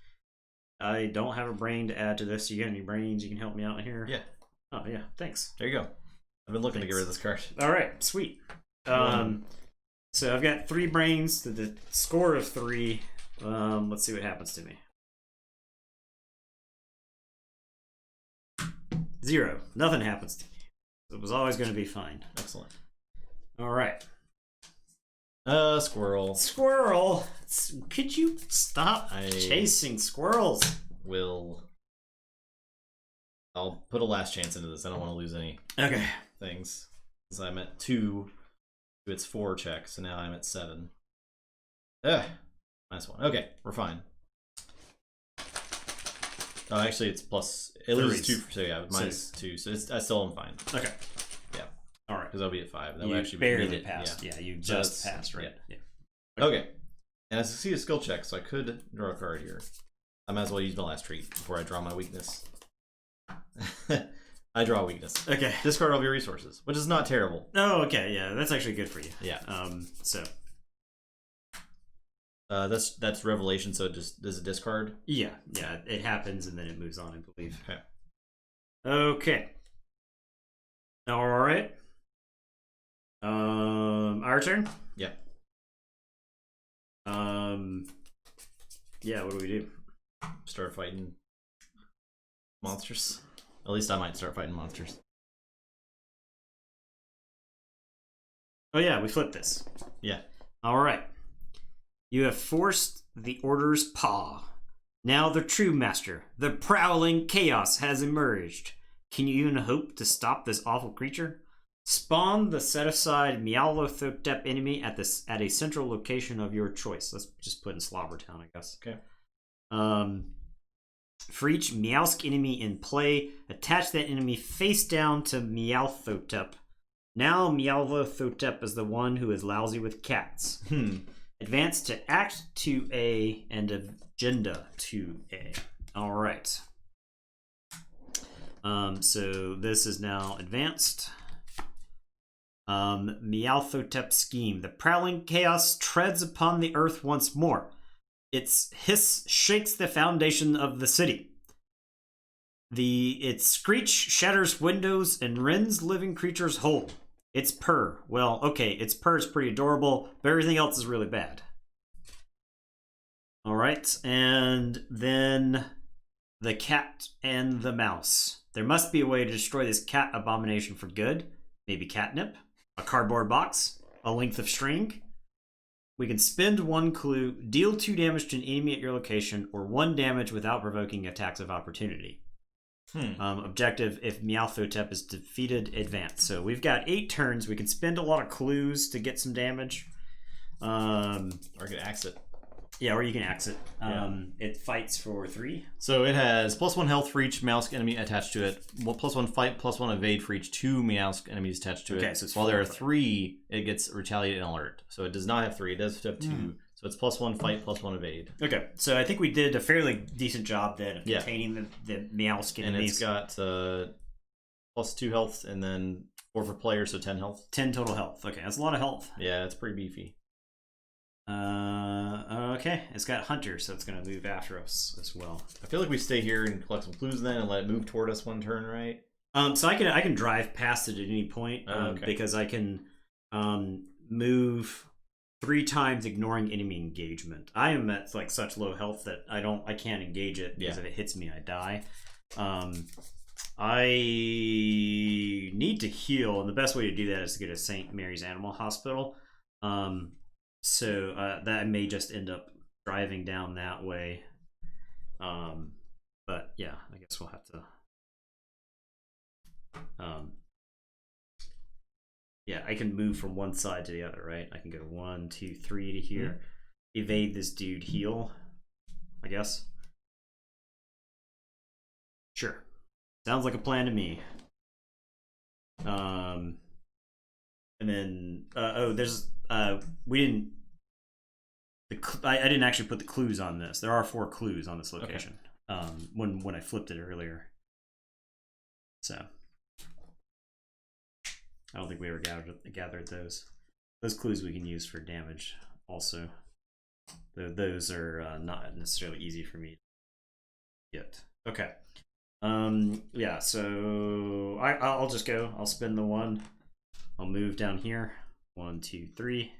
[SPEAKER 1] I don't have a brain to add to this. You got any brains? You can help me out here?
[SPEAKER 2] Yeah.
[SPEAKER 1] Oh, yeah. Thanks.
[SPEAKER 2] There you go. I've been looking to get rid of this card.
[SPEAKER 1] All right. Sweet. So I've got 3 brains to the score of 3. Let's see what happens to me. 0. Nothing happens to me. It was always going to be fine.
[SPEAKER 2] Excellent.
[SPEAKER 1] All right.
[SPEAKER 2] Squirrel.
[SPEAKER 1] Squirrel. Could you stop chasing squirrels?
[SPEAKER 2] I'll put a last chance into this. I don't want to lose any things. Because I'm at 2 to its 4 check, so now I'm at 7. -1. Okay, we're fine. Oh, actually, it's plus. It loses 2, so yeah, minus 2. So I still am fine.
[SPEAKER 1] Okay.
[SPEAKER 2] Yeah.
[SPEAKER 1] All right.
[SPEAKER 2] Because I'll be at 5. That
[SPEAKER 1] you
[SPEAKER 2] would actually
[SPEAKER 1] barely passed. Yeah, you just passed, right?
[SPEAKER 2] Yeah. Okay. And I succeed a skill check, so I could draw a card here. I might as well use my last treat before I draw my weakness. I draw a weakness.
[SPEAKER 1] Okay.
[SPEAKER 2] Discard all of your resources, which is not terrible.
[SPEAKER 1] Oh, okay. Yeah, that's actually good for you.
[SPEAKER 2] Yeah.
[SPEAKER 1] So.
[SPEAKER 2] That's revelation. So does it discard?
[SPEAKER 1] Yeah. It happens and then it moves on, I believe.
[SPEAKER 2] Okay.
[SPEAKER 1] Okay. All right. Our turn.
[SPEAKER 2] Yeah.
[SPEAKER 1] Yeah. What do we do?
[SPEAKER 2] Start fighting monsters. At least I might start fighting monsters.
[SPEAKER 1] Oh yeah, we flipped this.
[SPEAKER 2] Yeah.
[SPEAKER 1] All right. You have forced the Order's paw. Now the true master, the prowling chaos, has emerged. Can you even hope to stop this awful creature? Spawn the set-aside Mythos enemy at a central location of your choice. Let's just put in Slobber Town, I guess.
[SPEAKER 2] Okay.
[SPEAKER 1] For each Meowsk enemy in play, attach that enemy face down to Mythos. Now Mythos is the one who is lousy with cats. Advance to Act 2A and Agenda 2A. All right. So this is now advanced. Meowthotep scheme. The prowling chaos treads upon the earth once more. Its hiss shakes the foundation of the city. Its screech shatters windows and rends living creatures whole. Its purr. Well, okay, its purr is pretty adorable, but everything else is really bad. Alright, and then the cat and the mouse. There must be a way to destroy this cat abomination for good. Maybe catnip, a cardboard box, a length of string. We can spend 1 clue, deal 2 damage to an enemy at your location, or 1 damage without provoking attacks of opportunity. Objective, if Meowthotep is defeated, advance. So we've got 8 turns. We can spend a lot of clues to get some damage.
[SPEAKER 2] Or I could axe it.
[SPEAKER 1] Yeah, or you can axe it.
[SPEAKER 2] Yeah.
[SPEAKER 1] It fights for 3.
[SPEAKER 2] So it has +1 health for each Meowsk enemy attached to it. +1 fight, +1 evade for each 2 Meowsk enemies attached to it.
[SPEAKER 1] Okay, so it's
[SPEAKER 2] while there are
[SPEAKER 1] 4.
[SPEAKER 2] 3, it gets retaliate and alert. So it does not have 3. It does have 2. So it's +1 fight, +1 evade.
[SPEAKER 1] Okay, so I think we did a fairly decent job then of
[SPEAKER 2] Yeah.
[SPEAKER 1] containing the Meowsk
[SPEAKER 2] And
[SPEAKER 1] enemies.
[SPEAKER 2] it's got +2 health and then 4 for players, so 10 health.
[SPEAKER 1] 10 total health. Okay, that's a lot of health.
[SPEAKER 2] Yeah, it's pretty beefy.
[SPEAKER 1] Okay, it's got Hunter, so it's going to move after us as well.
[SPEAKER 2] I feel like we stay here and collect some clues then and let it move toward us one turn, right?
[SPEAKER 1] So I can drive past it at any point
[SPEAKER 2] Okay.
[SPEAKER 1] because I can move 3 times ignoring enemy engagement. I am at like such low health that I can't engage it because if it hits me I die. I need to heal, and the best way to do that is to go to St. Mary's Animal Hospital. So that may just end up driving down that way. But yeah, I guess we'll have to. Yeah, I can move from one side to the other, right? I can go 1, 2, 3 to here. Evade this dude, heal, I guess. Sure. Sounds like a plan to me. And then there's we didn't. I didn't actually put the clues on this. There are 4 clues on this location. Okay. When I flipped it earlier. So I don't think we ever gathered those. Those clues we can use for damage also. Those are not necessarily easy for me to get. Okay. Yeah, so I'll just go. I'll spin the 1. I'll move down here. 1, 2, 3.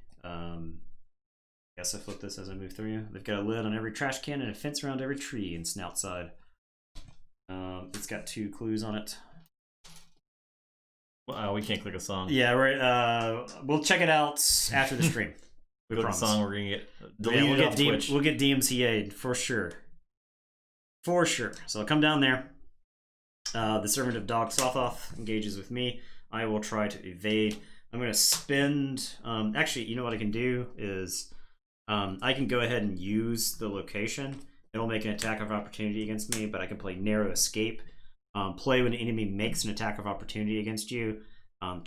[SPEAKER 1] Guess I flip this as I move through. They've got a lid on every trash can and a fence around every tree and snout side. It's got 2 clues on it.
[SPEAKER 2] Well, we can't click a song.
[SPEAKER 1] Yeah, right. We'll check it out after the stream. We
[SPEAKER 2] click
[SPEAKER 1] promise.
[SPEAKER 2] a song, we're gonna get deleted off Twitch.
[SPEAKER 1] We'll get DMCA'd for sure. For sure. So I'll come down there. The servant of Dog Sothoth engages with me. I will try to evade. I'm going to spend... actually, you know what I can do is... I can go ahead and use the location. It'll make an attack of opportunity against me, but I can play Narrow Escape. Play when an enemy makes an attack of opportunity against you.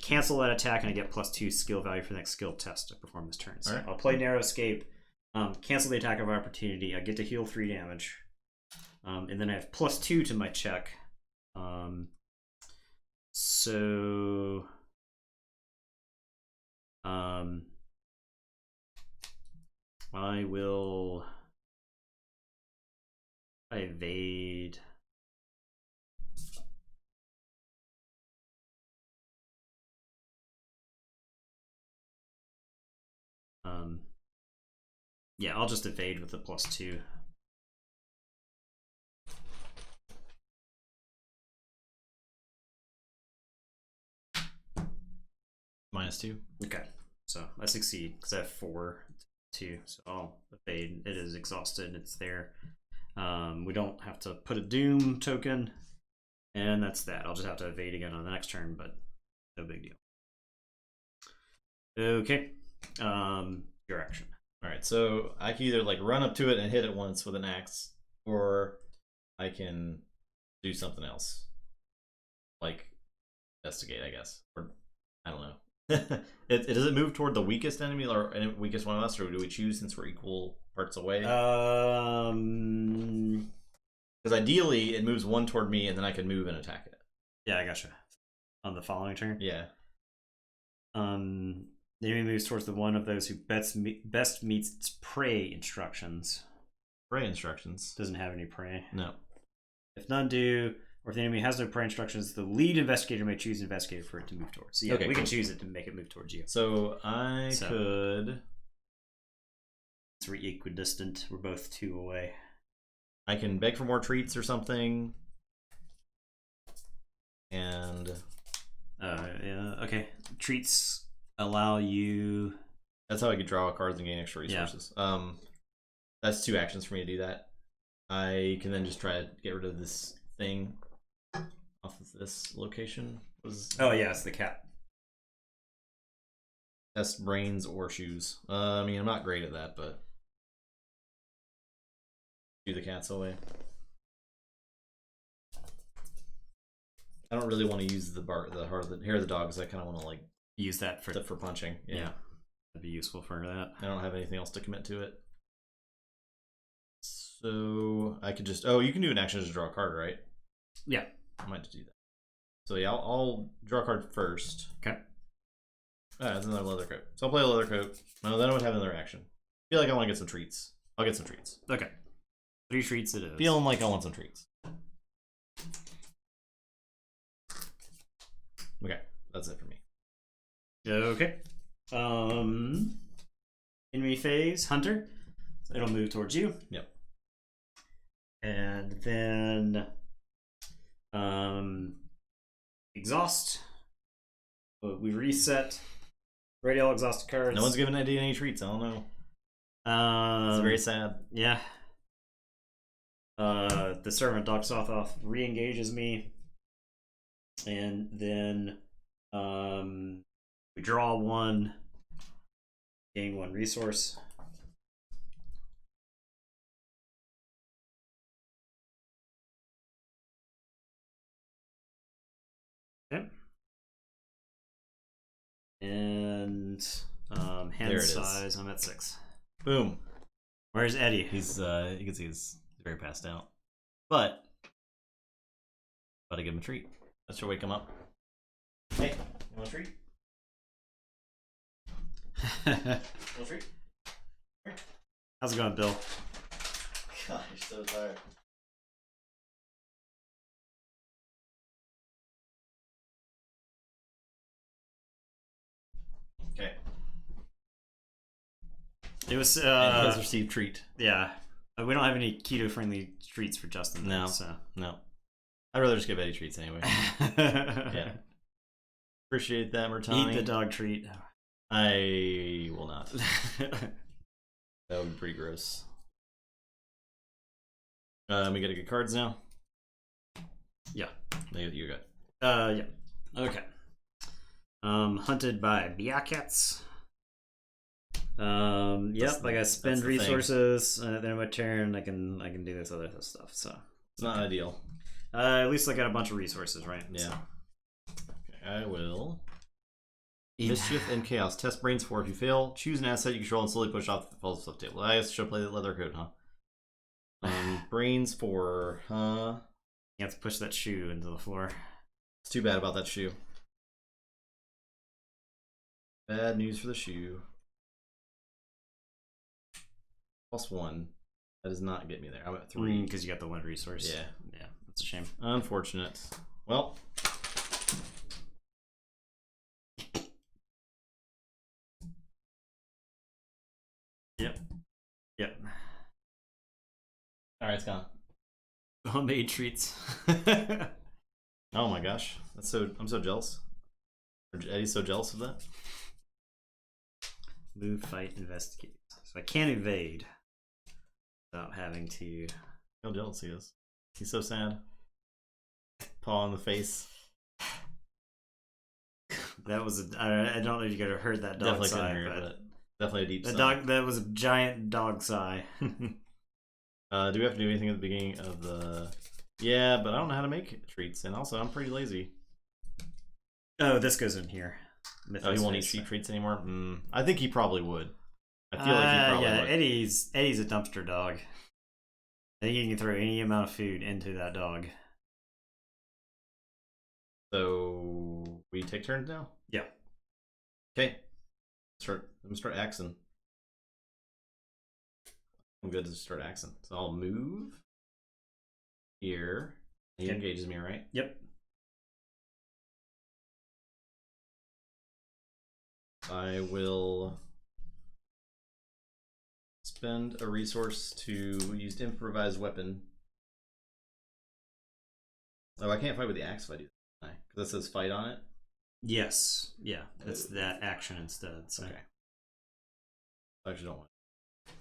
[SPEAKER 1] Cancel that attack, and I get +2 skill value for the next skill test to perform this turn. So I'll play Narrow Escape, cancel the attack of opportunity. I get to heal 3 damage. And then I have +2 to my check. So... I will evade. Yeah, I'll just evade with the +2.
[SPEAKER 2] -2.
[SPEAKER 1] Okay, so I succeed because I have 4, 2, so I'll evade. It is exhausted. It's there. We don't have to put a doom token, and that's that. I'll just have to evade again on the next turn, but no big deal. Okay, your action.
[SPEAKER 2] All right, so I can either like run up to it and hit it once with an axe, or I can do something else, like investigate, I guess, or I don't know. Does it move toward the weakest enemy or weakest one of us, or do we choose since we're equal parts away? Because ideally, it moves 1 toward me, and then I can move and attack it.
[SPEAKER 1] Yeah, I gotcha. On the following turn.
[SPEAKER 2] Yeah.
[SPEAKER 1] The enemy moves towards the one of those who best meets its prey instructions.
[SPEAKER 2] Prey instructions
[SPEAKER 1] doesn't have any prey.
[SPEAKER 2] No.
[SPEAKER 1] If none do, or if the enemy has no prey instructions, the lead investigator may choose an investigator for it to move towards. So yeah, we can choose it to make it move towards you.
[SPEAKER 2] So I could.
[SPEAKER 1] It's we're equidistant. We're both 2 away.
[SPEAKER 2] I can beg for more treats or something. And.
[SPEAKER 1] Yeah. Okay. Treats allow you.
[SPEAKER 2] That's how I could draw cards and gain extra resources. Yeah. That's 2 actions for me to do that. I can then just try to get rid of this thing off of this location.
[SPEAKER 1] Oh yeah, it's the cat.
[SPEAKER 2] Test brains or shoes. I mean, I'm not great at that, but do the cats away. I don't really want to use the hair of the dog, because I kind of want to like
[SPEAKER 1] use that for
[SPEAKER 2] punching.
[SPEAKER 1] Yeah, that'd be useful for that.
[SPEAKER 2] I don't have anything else to commit to it. So I could just you can do an action to draw a card, right?
[SPEAKER 1] Yeah,
[SPEAKER 2] I might just do that. So yeah, I'll draw a card first.
[SPEAKER 1] Okay.
[SPEAKER 2] That's another leather coat. So I'll play a leather coat. No, then I would have another action. Feel like I want to get some treats. I'll get some treats.
[SPEAKER 1] Okay. 3 treats it is.
[SPEAKER 2] Feeling like I want some treats. Okay, that's it for me.
[SPEAKER 1] Okay. Enemy phase, Hunter. So it'll move towards you.
[SPEAKER 2] Yep.
[SPEAKER 1] And then exhaust. We reset. Ready all exhausted cards.
[SPEAKER 2] No one's giving Eddie any treats. I don't know. It's very sad.
[SPEAKER 1] Yeah. The servant docks off re-engages me. And then we draw 1, gain 1 resource. Okay. And hand size, I'm at 6.
[SPEAKER 2] Boom.
[SPEAKER 1] Where's Eddie?
[SPEAKER 2] He's you can see he's very passed out. But gotta give him a treat. That should wake him up. Hey, you want a treat? Want a treat?
[SPEAKER 1] How's it going, Bill?
[SPEAKER 2] God, you're so tired. Okay.
[SPEAKER 1] It was
[SPEAKER 2] he has received treat.
[SPEAKER 1] Yeah. We don't have any keto-friendly treats for Justin.
[SPEAKER 2] No.
[SPEAKER 1] So.
[SPEAKER 2] No. I'd rather just give Eddie treats anyway. Yeah. Appreciate that, Murtani.
[SPEAKER 1] Eat the dog treat.
[SPEAKER 2] I will not. That would be pretty gross. We gotta get cards now.
[SPEAKER 1] Yeah.
[SPEAKER 2] You got.
[SPEAKER 1] Yeah. Okay. Hunted by Biakets. Yep. I gotta spend resources. Then my turn. I can do this other stuff. So
[SPEAKER 2] it's not ideal.
[SPEAKER 1] At least I got a bunch of resources, right?
[SPEAKER 2] Yeah. So. Okay, I will. Mischief and Chaos. Test Brains 4. If you fail, choose an asset you control and slowly push off the falls off the table. I guess I should play the leather coat, huh? Brains 4, huh?
[SPEAKER 1] You have to push that shoe into the floor.
[SPEAKER 2] It's too bad about that shoe. Bad news for the shoe. +1. That does not get me there. I'm at 3.
[SPEAKER 1] Because you got the 1 resource.
[SPEAKER 2] Yeah.
[SPEAKER 1] Yeah. That's a shame.
[SPEAKER 2] Unfortunate. Well.
[SPEAKER 1] Yep.
[SPEAKER 2] Alright, it's gone.
[SPEAKER 1] Homemade treats.
[SPEAKER 2] Oh my gosh. I'm so jealous. Eddie's so jealous of that.
[SPEAKER 1] Move, fight, investigate. So I can't evade without having to.
[SPEAKER 2] How jealous he is. He's so sad. Paw in the face.
[SPEAKER 1] That was I don't know if you could have heard that dog sigh, but
[SPEAKER 2] definitely a deep sigh.
[SPEAKER 1] Dog, that was a giant dog sigh.
[SPEAKER 2] Do we have to do anything at the beginning of the... Yeah, but I don't know how to make treats, and also I'm pretty lazy.
[SPEAKER 1] Oh, this goes in here.
[SPEAKER 2] Mythos he won't eat sea treats anymore? I think he probably would. I feel like he probably would.
[SPEAKER 1] Eddie's a dumpster dog. I think you can throw any amount of food into that dog.
[SPEAKER 2] So we take turns now?
[SPEAKER 1] Yeah.
[SPEAKER 2] Okay. I'm gonna start axing. I'm good to start axing. So I'll move here. He engages me, right?
[SPEAKER 1] Yep.
[SPEAKER 2] I will spend a resource to use improvised weapon. Oh, I can't fight with the axe if I do that, because it says fight on it.
[SPEAKER 1] Yes. Yeah. That's that action instead. So.
[SPEAKER 2] Okay. I actually don't want it.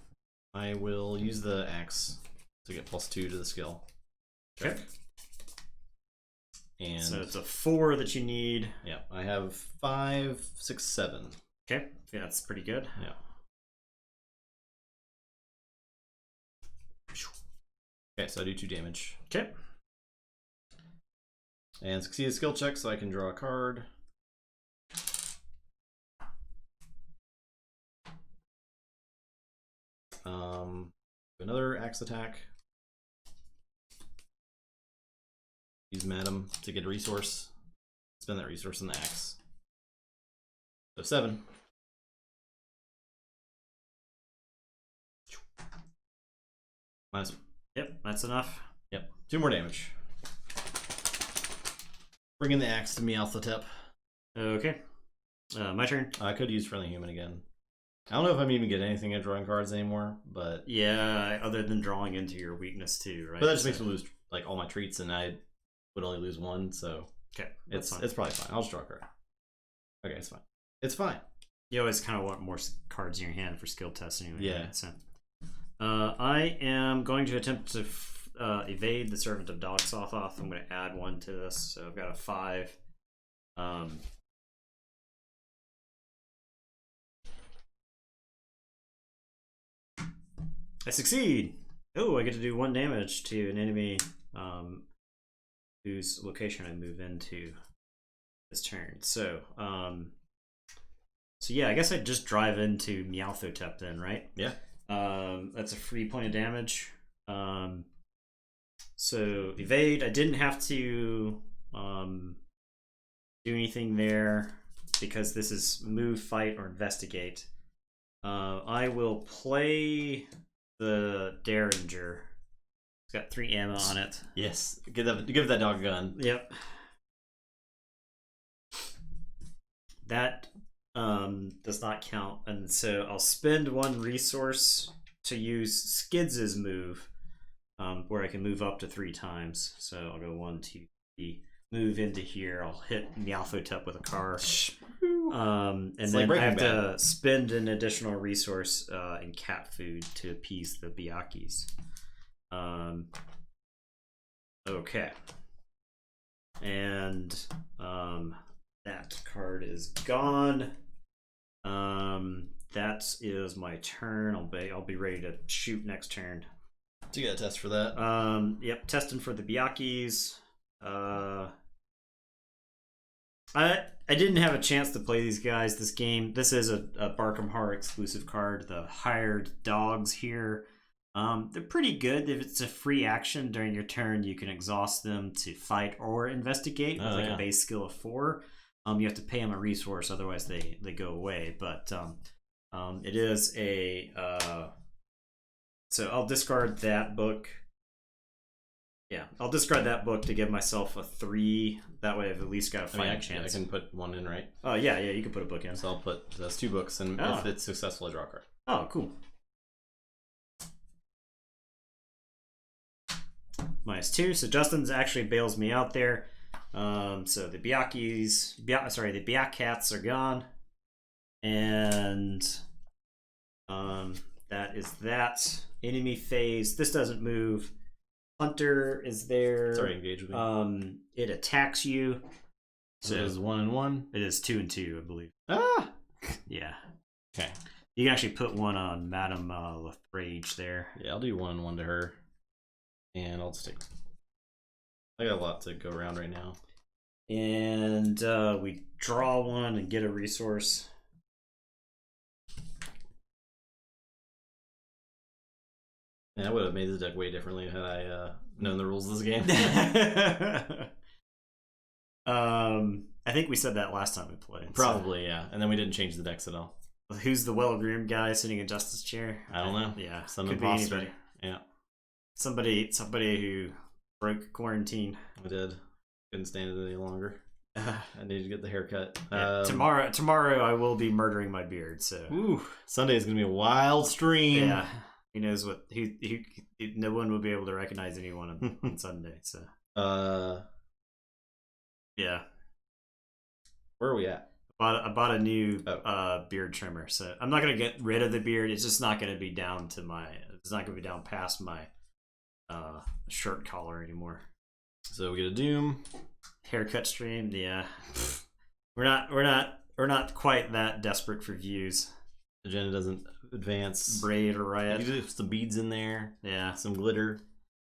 [SPEAKER 2] I will use the axe to get +2 to the skill.
[SPEAKER 1] Okay.
[SPEAKER 2] And
[SPEAKER 1] so it's a 4 that you need.
[SPEAKER 2] Yeah, I have 5, 6, 7.
[SPEAKER 1] Okay. Yeah, that's pretty good.
[SPEAKER 2] Yeah. Okay, so I do 2 damage.
[SPEAKER 1] Okay.
[SPEAKER 2] And succeed a skill check, so I can draw a card. Another axe attack. Use Madam to get a resource. Spend that resource on the axe. So 7. Minus.
[SPEAKER 1] Yep, that's enough.
[SPEAKER 2] Yep. 2 more damage. Bring in the axe to Meowthotep.
[SPEAKER 1] Okay. My turn.
[SPEAKER 2] I could use Friendly Human again. I don't know if I'm even getting anything at drawing cards anymore, but
[SPEAKER 1] Yeah, other than drawing into your weakness too, right?
[SPEAKER 2] but that just makes me lose like all my treats, and I would only lose 1, so
[SPEAKER 1] Okay,
[SPEAKER 2] it's probably fine. I'll just draw a card. Okay, it's fine. It's fine.
[SPEAKER 1] You always kind of want more cards in your hand for skill tests anyway.
[SPEAKER 2] Yeah.
[SPEAKER 1] Right? So, I am going to attempt to evade the Servant of Dogsothoth. I'm going to add 1 to this, so I've got a 5. I succeed. Oh, I get to do 1 damage to an enemy whose location I move into this turn. So, so yeah, I guess I'd just drive into Meowthotep then, right?
[SPEAKER 2] Yeah.
[SPEAKER 1] That's a free point of damage. So evade. I didn't have to do anything there because this is move, fight, or investigate. I will play the Derringer. It's got 3 ammo on it.
[SPEAKER 2] Yes. Give that dog a gun.
[SPEAKER 1] Yep. That does not count, and so I'll spend 1 resource to use Skids' move, where I can move up to 3 times. So I'll go 1, 2, 3, move into here. I'll hit Meowthotep with a car, and
[SPEAKER 2] It's
[SPEAKER 1] then
[SPEAKER 2] like
[SPEAKER 1] I have
[SPEAKER 2] Breaking
[SPEAKER 1] to spend an additional resource in cat food to appease the Biakis. Okay, and that card is gone. That is my turn. I'll be ready to shoot next turn.
[SPEAKER 2] So you got a test for that.
[SPEAKER 1] Yep, testing for the Biakis. I didn't have a chance to play these guys this game. This is a Barkham Horror exclusive card. The hired dogs here. They're pretty good. If it's a free action during your turn, you can exhaust them to fight or investigate with a base skill of 4. You have to pay them a resource, otherwise they go away. But it is a so I'll discard that book. Yeah, I'll discard that book to give myself a 3. That way I've at least got a fight chance.
[SPEAKER 2] I can put 1 in, right?
[SPEAKER 1] Oh yeah, you can put a book in.
[SPEAKER 2] So I'll put that's 2 books, and if it's successful, I draw a card.
[SPEAKER 1] Oh, cool. -2. So Justin's actually bails me out there. So the the Biak cats are gone, and that is that. Enemy phase. This doesn't move. Hunter is there.
[SPEAKER 2] Sorry, engage with me.
[SPEAKER 1] It attacks you.
[SPEAKER 2] So it is 1 and 1.
[SPEAKER 1] It is 2 and 2, I believe.
[SPEAKER 2] Ah.
[SPEAKER 1] Yeah.
[SPEAKER 2] Okay.
[SPEAKER 1] You can actually put 1 on Madame Lafrage there.
[SPEAKER 2] Yeah, I'll do 1 and 1 to her, and I'll just take. I got a lot to go around right now.
[SPEAKER 1] And we draw 1 and get a resource.
[SPEAKER 2] Yeah, I would have made the deck way differently had I known the rules of this game.
[SPEAKER 1] I think we said that last time we played.
[SPEAKER 2] Probably, yeah. And then we didn't change the decks at all.
[SPEAKER 1] Who's the well-groomed guy sitting in Justice chair?
[SPEAKER 2] I don't know.
[SPEAKER 1] Yeah,
[SPEAKER 2] Some
[SPEAKER 1] could
[SPEAKER 2] imposter.
[SPEAKER 1] be anybody.
[SPEAKER 2] Yeah,
[SPEAKER 1] Somebody who broke quarantine.
[SPEAKER 2] I did. Couldn't stand it any longer. I need to get the haircut.
[SPEAKER 1] Yeah, tomorrow I will be murdering my beard. So
[SPEAKER 2] ooh, Sunday is gonna be a wild stream.
[SPEAKER 1] Yeah, he knows what he no one will be able to recognize anyone on Sunday. So yeah.
[SPEAKER 2] Where are we at?
[SPEAKER 1] I bought a new beard trimmer, so I'm not gonna get rid of the beard. It's just not gonna be down to my. It's not gonna be down past my shirt collar anymore.
[SPEAKER 2] So we get a Doom
[SPEAKER 1] haircut stream. Yeah, we're not quite that desperate for views.
[SPEAKER 2] Agenda doesn't advance.
[SPEAKER 1] Braid or riot.
[SPEAKER 2] You do some beads in there.
[SPEAKER 1] Yeah,
[SPEAKER 2] some glitter.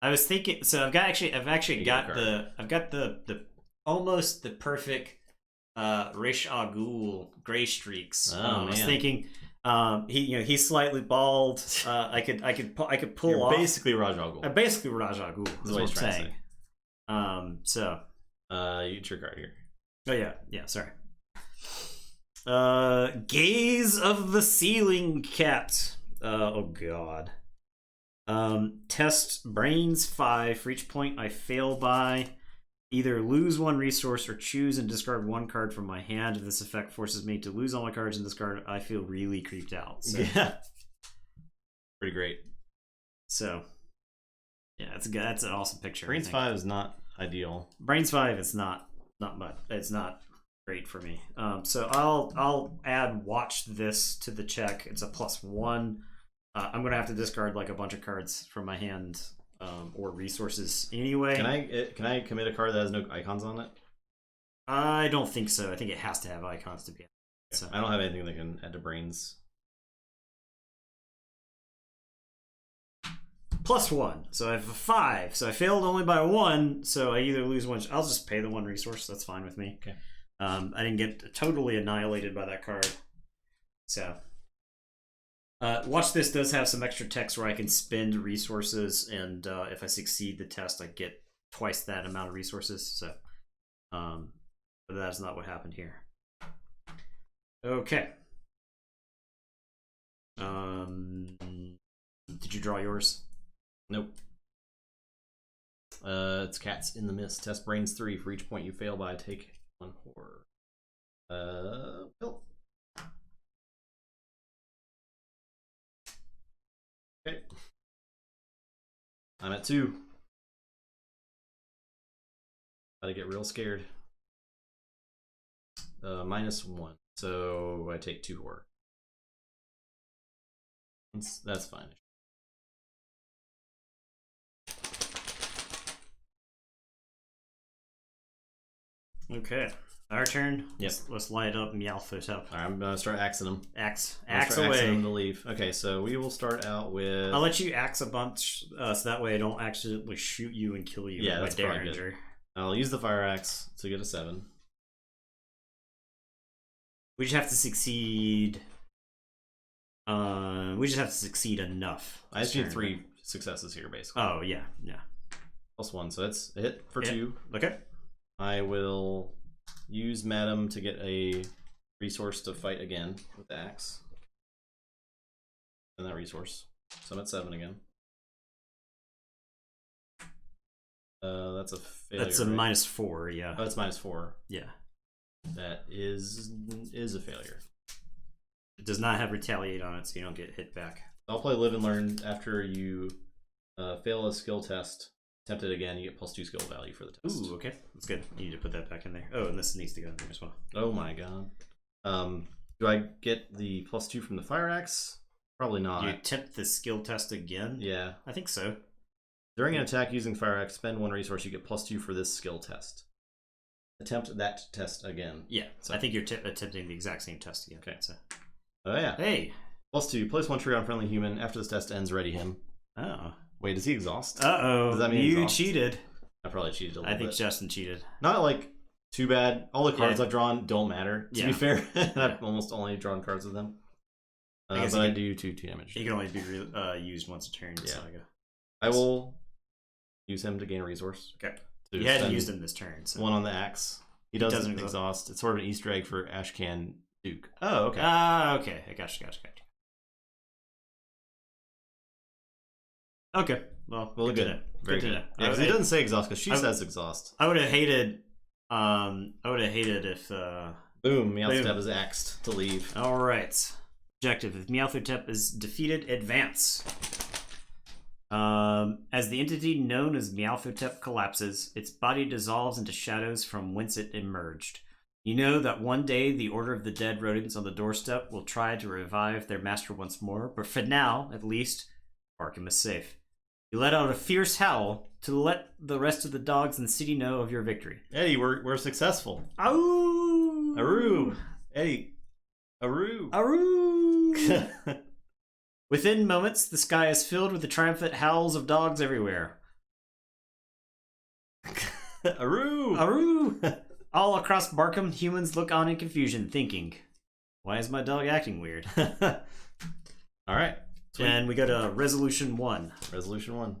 [SPEAKER 1] I was thinking. So I've actually got
[SPEAKER 2] card.
[SPEAKER 1] I've got the almost the perfect Rish Agul gray streaks.
[SPEAKER 2] Oh,
[SPEAKER 1] I was
[SPEAKER 2] man.
[SPEAKER 1] thinking, he's slightly bald. I could pull
[SPEAKER 2] You're
[SPEAKER 1] off.
[SPEAKER 2] basically Rajah Ghul.
[SPEAKER 1] Basically Raja Ghul. That's what I'm saying. So.
[SPEAKER 2] You get your card here.
[SPEAKER 1] Oh yeah. Sorry. Gaze of the Ceiling Cat. Oh god. Test brains 5 for each point I fail by. Either lose 1 resource or choose and discard 1 card from my hand. If this effect forces me to lose all my cards in this card, I feel really creeped out. So.
[SPEAKER 2] Yeah. Pretty great.
[SPEAKER 1] So, yeah, that's an awesome picture.
[SPEAKER 2] Brains 5 is not ideal.
[SPEAKER 1] Brains 5 is not much. It's not great for me. So I'll add watch this to the check. It's a +1. I'm gonna have to discard like a bunch of cards from my hand. Or resources anyway.
[SPEAKER 2] Can I commit a card that has no icons on it?
[SPEAKER 1] I don't think so. I think it has to have icons to be. So
[SPEAKER 2] I don't have anything that can add to brains.
[SPEAKER 1] +1. So I have a 5. So I failed only by 1. So I either lose 1. I'll just pay the 1 resource. That's fine with me.
[SPEAKER 2] Okay.
[SPEAKER 1] I didn't get totally annihilated by that card. So. Watch This does have some extra text where I can spend resources, and if I succeed the test, I get twice that amount of resources. So, but that's not what happened here. Okay. Did you draw yours?
[SPEAKER 2] Nope. It's Cats in the Mist. Test brains 3 for each point you fail by. Take 1 horror. Bill. Okay. I'm at 2. About to get real scared. -1. So I take 2 horror. That's fine.
[SPEAKER 1] Okay. Our turn.
[SPEAKER 2] Yep.
[SPEAKER 1] Let's light up Meowfoot up.
[SPEAKER 2] Alright, I'm gonna start axing them.
[SPEAKER 1] Axe
[SPEAKER 2] Axing
[SPEAKER 1] away.
[SPEAKER 2] them to leave. Okay, so we will start out with.
[SPEAKER 1] I'll let you axe a bunch, so that way I don't accidentally shoot you and kill you.
[SPEAKER 2] Yeah,
[SPEAKER 1] with
[SPEAKER 2] that's
[SPEAKER 1] my
[SPEAKER 2] probably
[SPEAKER 1] Derringer.
[SPEAKER 2] good. I'll use the fire axe to get a 7.
[SPEAKER 1] We just have to succeed. We just have to succeed enough.
[SPEAKER 2] I just need 3 successes here, basically.
[SPEAKER 1] Oh yeah.
[SPEAKER 2] +1, so that's a hit for 2.
[SPEAKER 1] Okay.
[SPEAKER 2] I will use Madam to get a resource to fight again with the axe. And that resource. So I'm at 7 again. That's a failure.
[SPEAKER 1] That's a
[SPEAKER 2] right?
[SPEAKER 1] -4. Yeah.
[SPEAKER 2] Oh, it's -4.
[SPEAKER 1] Yeah.
[SPEAKER 2] That is a failure.
[SPEAKER 1] It does not have retaliate on it, so you don't get hit back.
[SPEAKER 2] I'll play Live and Learn after you fail a skill test. Attempt it again, you get +2 skill value for the test.
[SPEAKER 1] Ooh, okay, that's good. You need to put that back in there. Oh, and this needs to go in there as well.
[SPEAKER 2] Oh my god. Do I get the +2 from the fire axe? Probably not.
[SPEAKER 1] Do you attempt the skill test again?
[SPEAKER 2] Yeah.
[SPEAKER 1] I think so.
[SPEAKER 2] During an attack using fire axe, spend 1 resource. You get +2 for this skill test. Attempt that test again.
[SPEAKER 1] Yeah, so I think you're attempting the exact same test again.
[SPEAKER 2] Okay.
[SPEAKER 1] So.
[SPEAKER 2] Oh yeah.
[SPEAKER 1] Hey.
[SPEAKER 2] +2. Place 1 tree on friendly human. After this test ends, ready him.
[SPEAKER 1] Oh.
[SPEAKER 2] Wait, does he exhaust?
[SPEAKER 1] Uh-oh.
[SPEAKER 2] Does that mean
[SPEAKER 1] you
[SPEAKER 2] exhaust?
[SPEAKER 1] cheated.
[SPEAKER 2] I probably cheated a little bit.
[SPEAKER 1] I think Justin cheated.
[SPEAKER 2] Not like too bad. All the cards
[SPEAKER 1] Yeah.
[SPEAKER 2] I've drawn don't matter, to be fair. I've almost only drawn cards with them. But I do 2 damage.
[SPEAKER 1] He can only be used once a turn.
[SPEAKER 2] Yeah.
[SPEAKER 1] So
[SPEAKER 2] I will use him to gain a resource.
[SPEAKER 1] Okay. You hadn't used him this turn. So.
[SPEAKER 2] 1 on the axe. He doesn't exhaust. It's sort of an Easter egg for Ashcan Duke. Oh, okay.
[SPEAKER 1] Okay. I gotcha. Okay. Well,
[SPEAKER 2] good. Very good.
[SPEAKER 1] Yeah,
[SPEAKER 2] because he doesn't say exhaust because she says exhaust.
[SPEAKER 1] I would have hated. If.
[SPEAKER 2] Boom! Meowthotep is axed to leave.
[SPEAKER 1] All right. Objective: if Meowthotep is defeated, advance. As the entity known as Meowthotep collapses, its body dissolves into shadows from whence it emerged. You know that one day the Order of the Dead rodents on the doorstep will try to revive their master once more, but for now, at least, Barkham is safe. You let out a fierce howl to let the rest of the dogs in the city know of your victory.
[SPEAKER 2] Eddie, we're successful.
[SPEAKER 1] Ow!
[SPEAKER 2] Aroo! Eddie! Aroo!
[SPEAKER 1] Aroo! Within moments, the sky is filled with the triumphant howls of dogs everywhere.
[SPEAKER 2] Aru!
[SPEAKER 1] Aru! All across Barkham, humans look on in confusion, thinking, why is my dog acting weird?
[SPEAKER 2] All right. Sweet.
[SPEAKER 1] And we go to Resolution 1.
[SPEAKER 2] Resolution 1.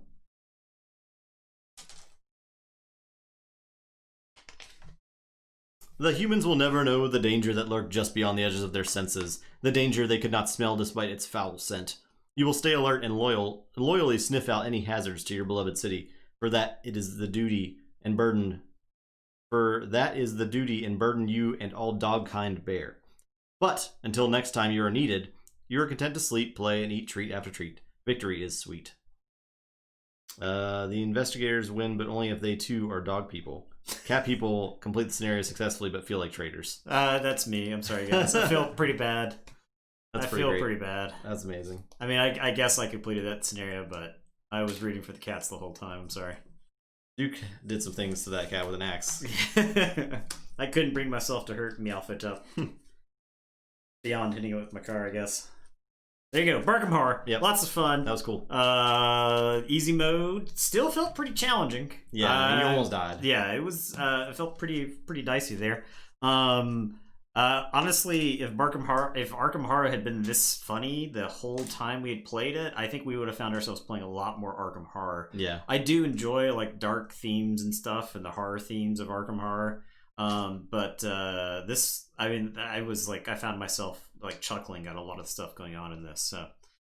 [SPEAKER 2] The humans will never know the danger that lurked just beyond the edges of their senses, the danger they could not smell despite its foul scent. You will stay alert and loyally sniff out any hazards to your beloved city, for that is the duty and burden you and all dogkind bear. But until next time you are needed, you are content to sleep, play, and eat treat after treat. Victory is sweet. The investigators win, but only if they too are dog people. Cat people complete the scenario successfully, but feel like traitors.
[SPEAKER 1] That's me. I'm sorry, guys. I feel pretty bad.
[SPEAKER 2] That's
[SPEAKER 1] I feel pretty bad.
[SPEAKER 2] That's amazing.
[SPEAKER 1] I mean, I guess I completed that scenario, but I was rooting for the cats the whole time. I'm sorry.
[SPEAKER 2] Duke did some things to that cat with an axe.
[SPEAKER 1] I couldn't bring myself to hurt Meowfoot up. Beyond hitting it with my car, I guess. There you go, Barkham Horror.
[SPEAKER 2] Yep.
[SPEAKER 1] Lots of fun.
[SPEAKER 2] That was cool.
[SPEAKER 1] Easy mode still felt pretty challenging.
[SPEAKER 2] Yeah, you almost died.
[SPEAKER 1] Yeah, it was. It felt pretty dicey there. Honestly, if Arkham Horror had been this funny the whole time we had played it, I think we would have found ourselves playing a lot more Arkham Horror.
[SPEAKER 2] Yeah,
[SPEAKER 1] I do enjoy like dark themes and stuff and the horror themes of Arkham Horror. But this, I mean, I found myself like chuckling at a lot of stuff going on in this. So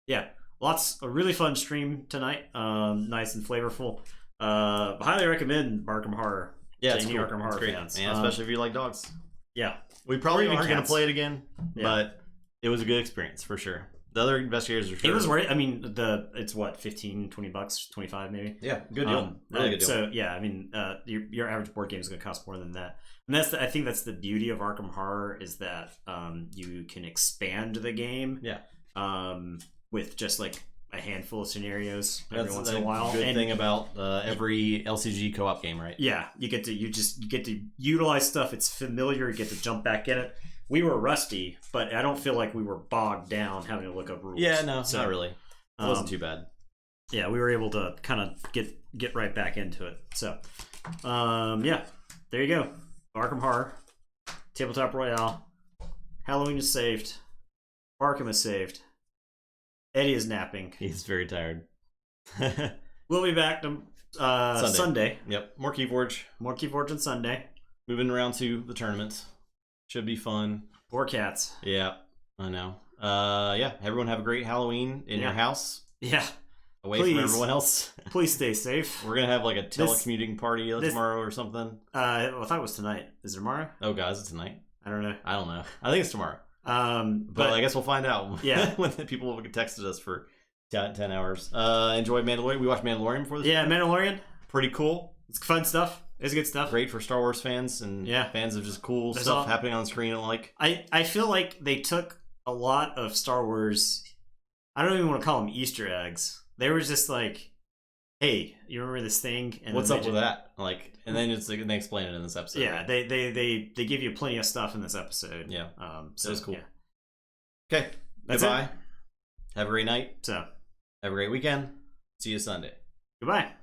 [SPEAKER 1] yeah, a really fun stream tonight. Nice and flavorful. Highly recommend Barkham Horror.
[SPEAKER 2] Yeah, it's cool.
[SPEAKER 1] Arkham Horror
[SPEAKER 2] great.
[SPEAKER 1] fans,
[SPEAKER 2] and especially if you like dogs.
[SPEAKER 1] Yeah,
[SPEAKER 2] we probably aren't going to
[SPEAKER 1] cats.
[SPEAKER 2] play it again, but it was a good experience for sure. The other investigators are sure.
[SPEAKER 1] It was worth. I mean, it's what, $15, $20, 25 maybe.
[SPEAKER 2] Yeah, good deal. Really good deal.
[SPEAKER 1] So yeah, I mean, your average board game is going to cost more than that, and I think that's the beauty of Arkham Horror is that you can expand the game.
[SPEAKER 2] Yeah.
[SPEAKER 1] With just like a handful of scenarios every once in a
[SPEAKER 2] while. Good thing about every LCG co-op game, right?
[SPEAKER 1] Yeah, you get to utilize stuff. It's familiar. You get to jump back in it. We were rusty, but I don't feel like we were bogged down having to look up rules.
[SPEAKER 2] Yeah, no, not really. It wasn't too bad.
[SPEAKER 1] Yeah, we were able to kind of get right back into it. So, yeah, there you go. Arkham Horror, Tabletop Royale, Halloween is saved, Barkham is saved, Eddie is napping.
[SPEAKER 2] He's very tired.
[SPEAKER 1] We'll be back to Sunday.
[SPEAKER 2] Yep, more Keyforge.
[SPEAKER 1] More Keyforge on Sunday.
[SPEAKER 2] Moving around to the tournament. Should be fun.
[SPEAKER 1] Poor cats.
[SPEAKER 2] Yeah, I know. Yeah, everyone have a great Halloween in your house.
[SPEAKER 1] Yeah.
[SPEAKER 2] Away from everyone else.
[SPEAKER 1] Please stay safe.
[SPEAKER 2] We're going to have like a telecommuting party tomorrow or something.
[SPEAKER 1] I thought it was tonight. Is it tomorrow?
[SPEAKER 2] Oh, God, is it tonight?
[SPEAKER 1] I don't know.
[SPEAKER 2] I think it's tomorrow. But I guess we'll find out.
[SPEAKER 1] Yeah.
[SPEAKER 2] When the people texted us for 10 hours. Enjoy Mandalorian. We watched Mandalorian before this.
[SPEAKER 1] Yeah, Mandalorian.
[SPEAKER 2] Pretty cool.
[SPEAKER 1] It's fun stuff. It's good stuff.
[SPEAKER 2] Great for Star Wars fans and fans of just cool stuff happening on screen.
[SPEAKER 1] I feel like they took a lot of Star Wars. I don't even want to call them Easter eggs. They were just like, "Hey, you remember this thing?"
[SPEAKER 2] And what's up with that? And then it's like they explain it in this episode.
[SPEAKER 1] Yeah, right? they give you plenty of stuff in this episode.
[SPEAKER 2] Yeah,
[SPEAKER 1] so
[SPEAKER 2] it was cool.
[SPEAKER 1] Yeah.
[SPEAKER 2] Okay, goodbye. Have a great night.
[SPEAKER 1] So,
[SPEAKER 2] have a great weekend. See you Sunday.
[SPEAKER 1] Goodbye.